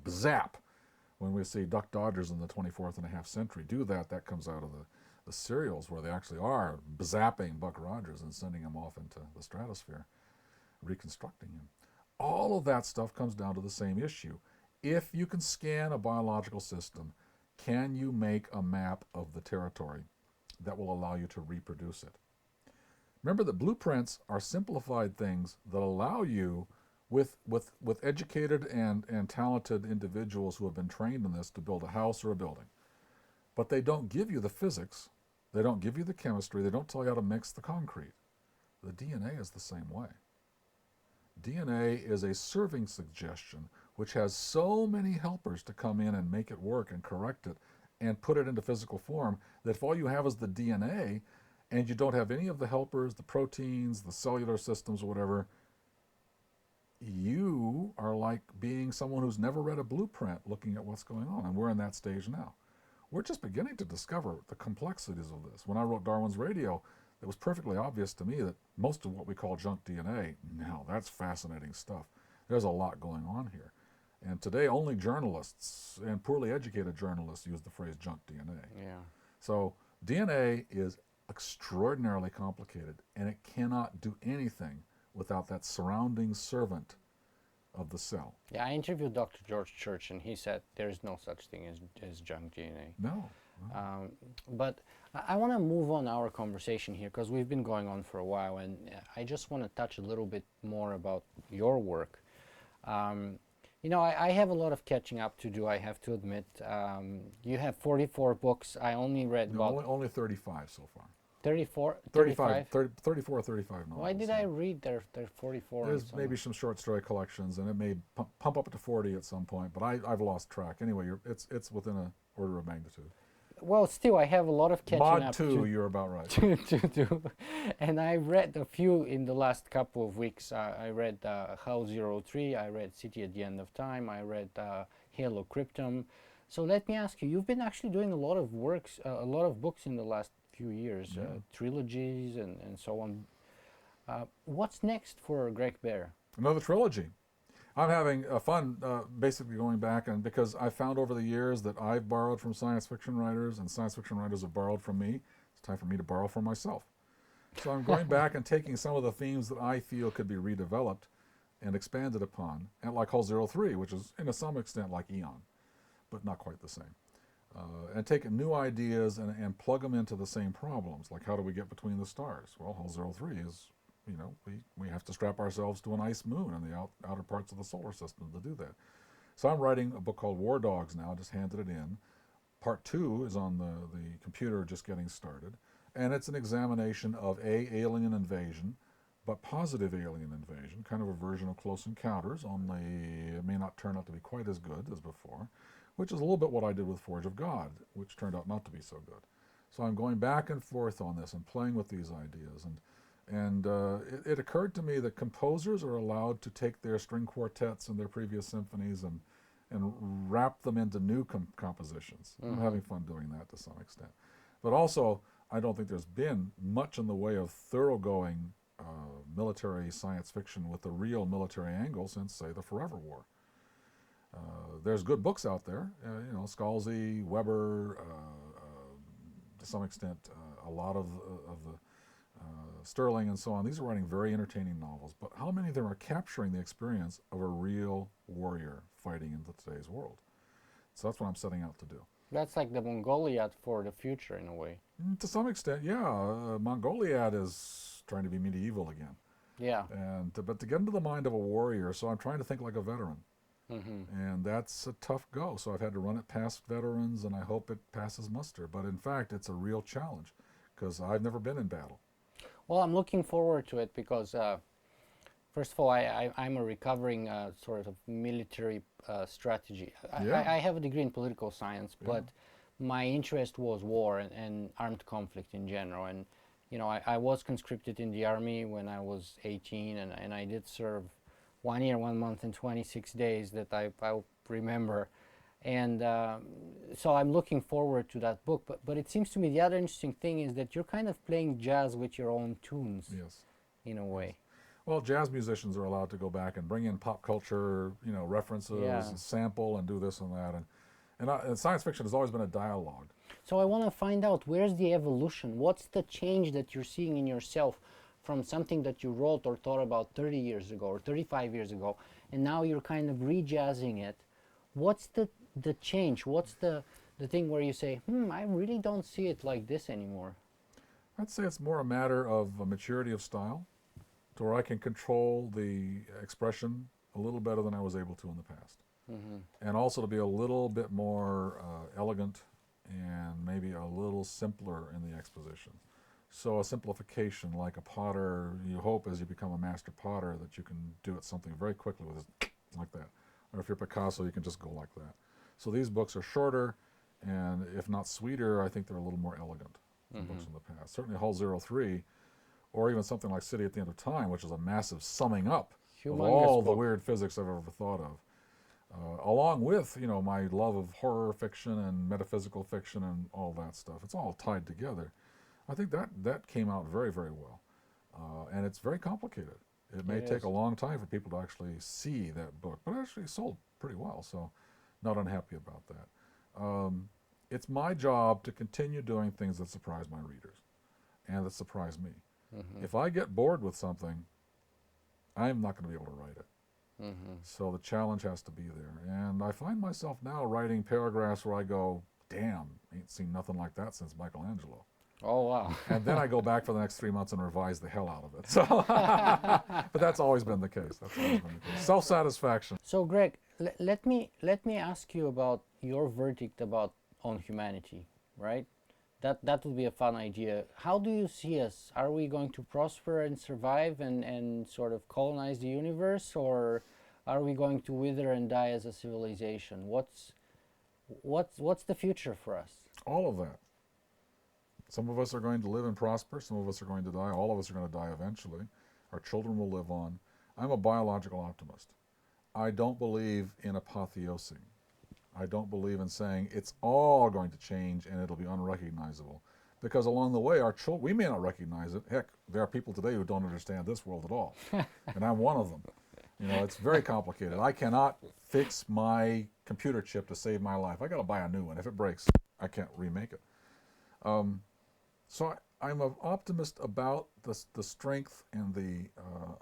Zap. When we see Duck Dodgers in the 24th and a half century do that, that comes out of the serials where they actually are zapping Buck Rogers and sending him off into the stratosphere, reconstructing him. All of that stuff comes down to the same issue. If you can scan a biological system, can you make a map of the territory that will allow you to reproduce it? Remember that blueprints are simplified things that allow you, with educated and talented individuals who have been trained in this, to build a house or a building. But they don't give you the physics, they don't give you the chemistry, they don't tell you how to mix the concrete. The DNA is the same way. DNA is a serving suggestion which has so many helpers to come in and make it work and correct it and put it into physical form that if all you have is the DNA and you don't have any of the helpers, the proteins, the cellular systems or whatever, you are like being someone who's never read a blueprint looking at what's going on, and we're in that stage now. We're just beginning to discover the complexities of this. When I wrote Darwin's Radio, it was perfectly obvious to me that most of what we call junk DNA, now that's fascinating stuff. There's a lot going on here. And today only journalists and poorly educated journalists use the phrase junk DNA. Yeah. So DNA is extraordinarily complicated, and it cannot do anything without that surrounding servant of the cell. Yeah, I interviewed Dr. George Church, and he said there's no such thing as junk DNA. No. But I want to move on our conversation here because we've been going on for a while, and I just want to touch a little bit more about your work. I have a lot of catching up to do, I have to admit. You have 44 books. I only read only 35 so far. 34? 35? 34 or 35 novels. Why did I read their 44? There's maybe some short story collections, and it may pump up to 40 at some point, but I've lost track. Anyway, it's within an order of magnitude. Well, still, I have a lot of catching up Mod 2, you're about right. to do. And I read a few in the last couple of weeks. I read Hull 03, I read City at the End of Time, I read Halo Cryptum. So let me ask you, you've been actually doing a lot of works, a lot of books in the last few years, trilogies and so on. What's next for Greg Bear? Another trilogy. I'm having fun basically going back, and because I found over the years that I've borrowed from science fiction writers and science fiction writers have borrowed from me, it's time for me to borrow from myself. So I'm going back and taking some of the themes that I feel could be redeveloped and expanded upon, and like Hull 03, which is in some extent like Eon, but not quite the same. And taking new ideas and plug them into the same problems, like how do we get between the stars? Well, Hull 03 is, we have to strap ourselves to an ice moon in the outer parts of the solar system to do that. So I'm writing a book called War Dogs now, just handed it in. Part 2 is on the computer just getting started. And it's an examination of alien invasion, but positive alien invasion, kind of a version of Close Encounters, only it may not turn out to be quite as good as before, which is a little bit what I did with Forge of God, which turned out not to be so good. So I'm going back and forth on this and playing with these ideas. And it occurred to me that composers are allowed to take their string quartets and their previous symphonies and wrap them into new compositions. Mm-hmm. I'm having fun doing that to some extent. But also, I don't think there's been much in the way of thoroughgoing military science fiction with a real military angle since, say, the Forever War. There's good books out there, Scalzi, Weber, to some extent, a lot of the Sterling and so on. These are writing very entertaining novels, but how many of them are capturing the experience of a real warrior fighting in today's world? So that's what I'm setting out to do. That's like the Mongoliad for the future in a way. To some extent, yeah. Mongoliad is trying to be medieval again. Yeah. But to get into the mind of a warrior, so I'm trying to think like a veteran. And that's a tough go. So I've had to run it past veterans, and I hope it passes muster. But in fact, it's a real challenge because I've never been in battle. Well, I'm looking forward to it because, first of all, I'm a recovering sort of military strategy. I have a degree in political science, but my interest was war and armed conflict in general. And, I was conscripted in the army when I was 18, and I did serve 1 year, 1 month, and 26 days that I remember. And so I'm looking forward to that book. But it seems to me the other interesting thing is that you're kind of playing jazz with your own tunes, in a way. Well, jazz musicians are allowed to go back and bring in pop culture, references, and sample and do this and that. And science fiction has always been a dialogue. So I want to find out, where's the evolution? What's the change that you're seeing in yourself from something that you wrote or thought about 30 years ago or 35 years ago, and now you're kind of re-jazzing it? What's the change? What's the thing where you say, I really don't see it like this anymore? I'd say it's more a matter of a maturity of style, to where I can control the expression a little better than I was able to in the past. And also to be a little bit more elegant and maybe a little simpler in the exposition. So a simplification, like a potter, you hope as you become a master potter that you can do it something very quickly with it, like that. Or if you're Picasso, you can just go like that. So these books are shorter, and if not sweeter, I think they're a little more elegant than books in the past. Certainly Hull 03, or even something like City at the End of Time, which is a massive summing up of all the weird physics I've ever thought of. Along with, my love of horror fiction and metaphysical fiction and all that stuff. It's all tied together. I think that came out very, very well. And it's very complicated. It may take a long time for people to actually see that book, but it actually sold pretty well, so not unhappy about that. It's my job to continue doing things that surprise my readers and that surprise me. If I get bored with something, I'm not going to be able to write it. So the challenge has to be there. And I find myself now writing paragraphs where I go, damn, ain't seen nothing like that since Michelangelo. Oh, wow. And then I go back for the next 3 months and revise the hell out of it. So, but that's always been the case. Self-satisfaction. So, Greg, let me ask you about your verdict on humanity, right? That would be a fun idea. How do you see us? Are we going to prosper and survive and sort of colonize the universe, or are we going to wither and die as a civilization? What's the future for us? All of that. Some of us are going to live and prosper. Some of us are going to die. All of us are going to die eventually. Our children will live on. I'm a biological optimist. I don't believe in apotheosing. I don't believe in saying it's all going to change and it'll be unrecognizable. Because along the way, we may not recognize it. Heck, there are people today who don't understand this world at all. And I'm one of them. It's very complicated. I cannot fix my computer chip to save my life. I got to buy a new one. If it breaks, I can't remake it. So I'm an optimist about the strength and the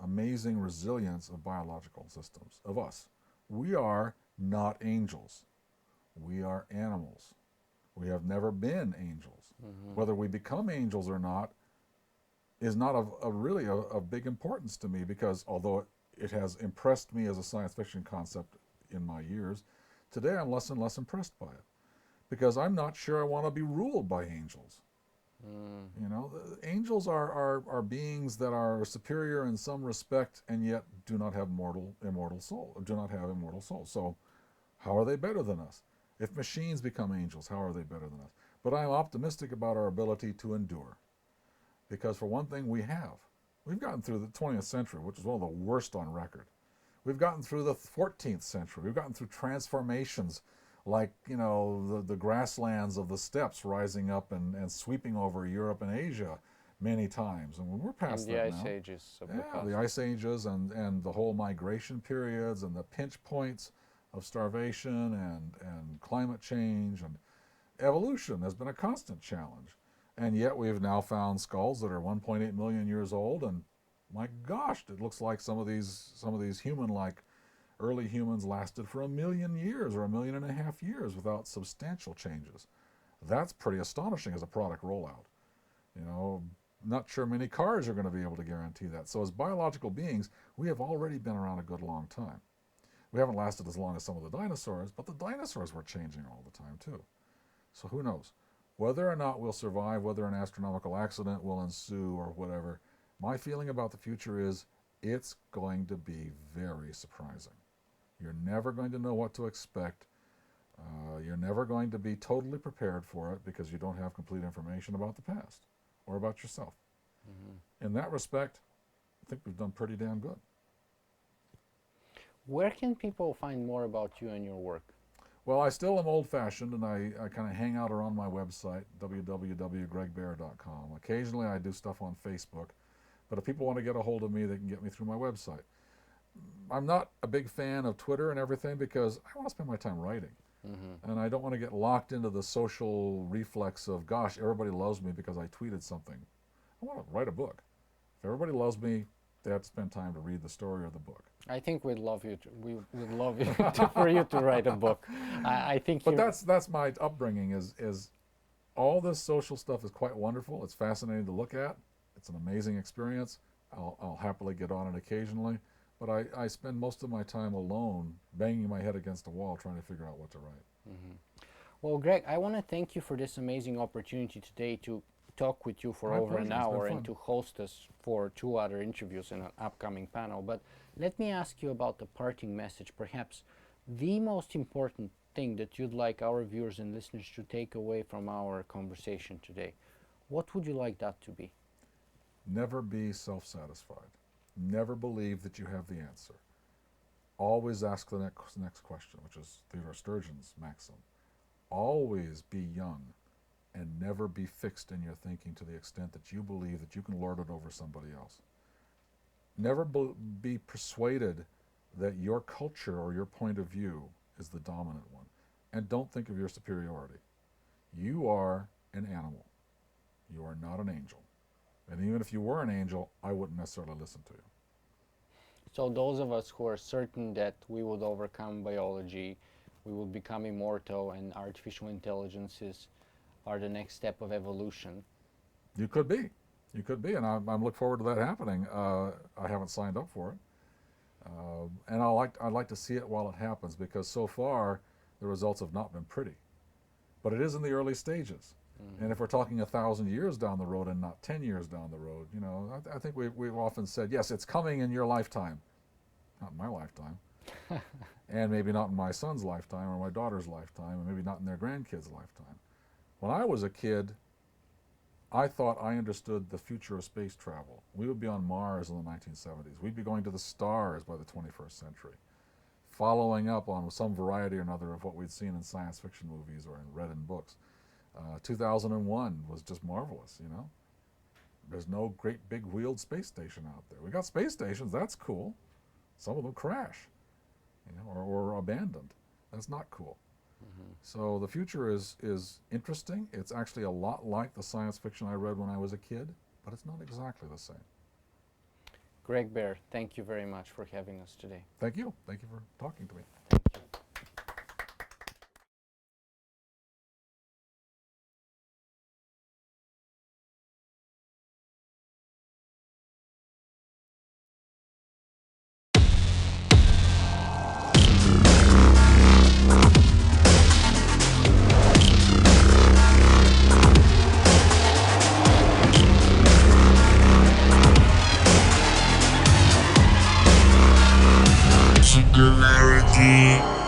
amazing resilience of biological systems, of us. We are not angels. We are animals. We have never been angels. Whether we become angels or not is not really of big importance to me, because although it has impressed me as a science fiction concept in my years, today I'm less and less impressed by it, because I'm not sure I want to be ruled by angels. Angels are beings that are superior in some respect and yet do not have immortal soul. So how are they better than us? If machines become angels, how are they better than us? But I'm optimistic about our ability to endure, because for one thing, we've gotten through the 20th century, which is one of the worst on record. We've gotten through the 14th century. We've gotten through transformations like, the grasslands of the steppes rising up and sweeping over Europe and Asia, many times, and we're past In the that Ice now. Ages of the Yeah, past. the ice ages and the whole migration periods and the pinch points of starvation and climate change and evolution has been a constant challenge. And yet we've now found skulls that are 1.8 million years old, and my gosh, it looks like some of these human-like early humans lasted for 1,000,000 years or 1.5 million years without substantial changes. That's pretty astonishing as a product rollout. You know, not sure many cars are going to be able to guarantee that. So as biological beings, we have already been around a good long time. We haven't lasted as long as some of the dinosaurs, but the dinosaurs were changing all the time too. So who knows? Whether or not we'll survive, whether an astronomical accident will ensue or whatever, my feeling about the future is it's going to be very surprising. You're never going to know what to expect. You're never going to be totally prepared for it because you don't have complete information about the past or about yourself. Mm-hmm. In that respect, I think we've done pretty damn good. Where can people find more about you and your work? Well, I still am old-fashioned, and I kind of hang out around my website, www.gregbear.com. Occasionally I do stuff on Facebook, but if people want to get a hold of me, they can get me through my website. I'm not a big fan of Twitter and everything because I want to spend my time writing. Mm-hmm. And I don't want to get locked into the social reflex of, gosh, everybody loves me because I tweeted something. I want to write a book. If everybody loves me, they have to spend time to read the story or the book. I think we'd love you. We would love you for you to write a book. I think. But that's my upbringing. Is all this social stuff is quite wonderful. It's fascinating to look at. It's an amazing experience. I'll happily get on it occasionally, but I spend most of my time alone, banging my head against a wall, trying to figure out what to write. Mm-hmm. Well, Greg, I want to thank you for this amazing opportunity today to talk with you for over an hour and to host us for 2 other interviews in an upcoming panel. But let me ask you about the parting message, perhaps the most important thing that you'd like our viewers and listeners to take away from our conversation today. What would you like that to be? Never be self-satisfied. Never believe that you have the answer. Always ask the next question, which is Theodore Sturgeon's maxim. Always be young and never be fixed in your thinking to the extent that you believe that you can lord it over somebody else. Never be persuaded that your culture or your point of view is the dominant one. And don't think of your superiority. You are an animal. You are not an angel. And even if you were an angel, I wouldn't necessarily listen to you. So those of us who are certain that we would overcome biology, we would become immortal, and artificial intelligences are the next step of evolution. You could be. You could be, and I'm looking forward to that happening. I haven't signed up for it. And I'd like to see it while it happens, because so far the results have not been pretty. But it is in the early stages. Mm-hmm. And if we're talking 1,000 years down the road and not 10 years down the road, you know, I think we've often said, yes, it's coming in your lifetime. Not in my lifetime. And maybe not in my son's lifetime or my daughter's lifetime, and maybe not in their grandkids' lifetime. When I was a kid, I thought I understood the future of space travel. We would be on Mars in the 1970s. We'd be going to the stars by the 21st century, following up on some variety or another of what we'd seen in science fiction movies or read in books. 2001 was just marvelous, you know. There's no great big wheeled space station out there. We got space stations, that's cool. Some of them crash, you know, or abandoned. That's not cool. Mm-hmm. So the future is interesting. It's actually a lot like the science fiction I read when I was a kid, but it's not exactly the same. Greg Bear, thank you very much for having us today. Thank you. Thank you for talking to me. Thank you. Singularity.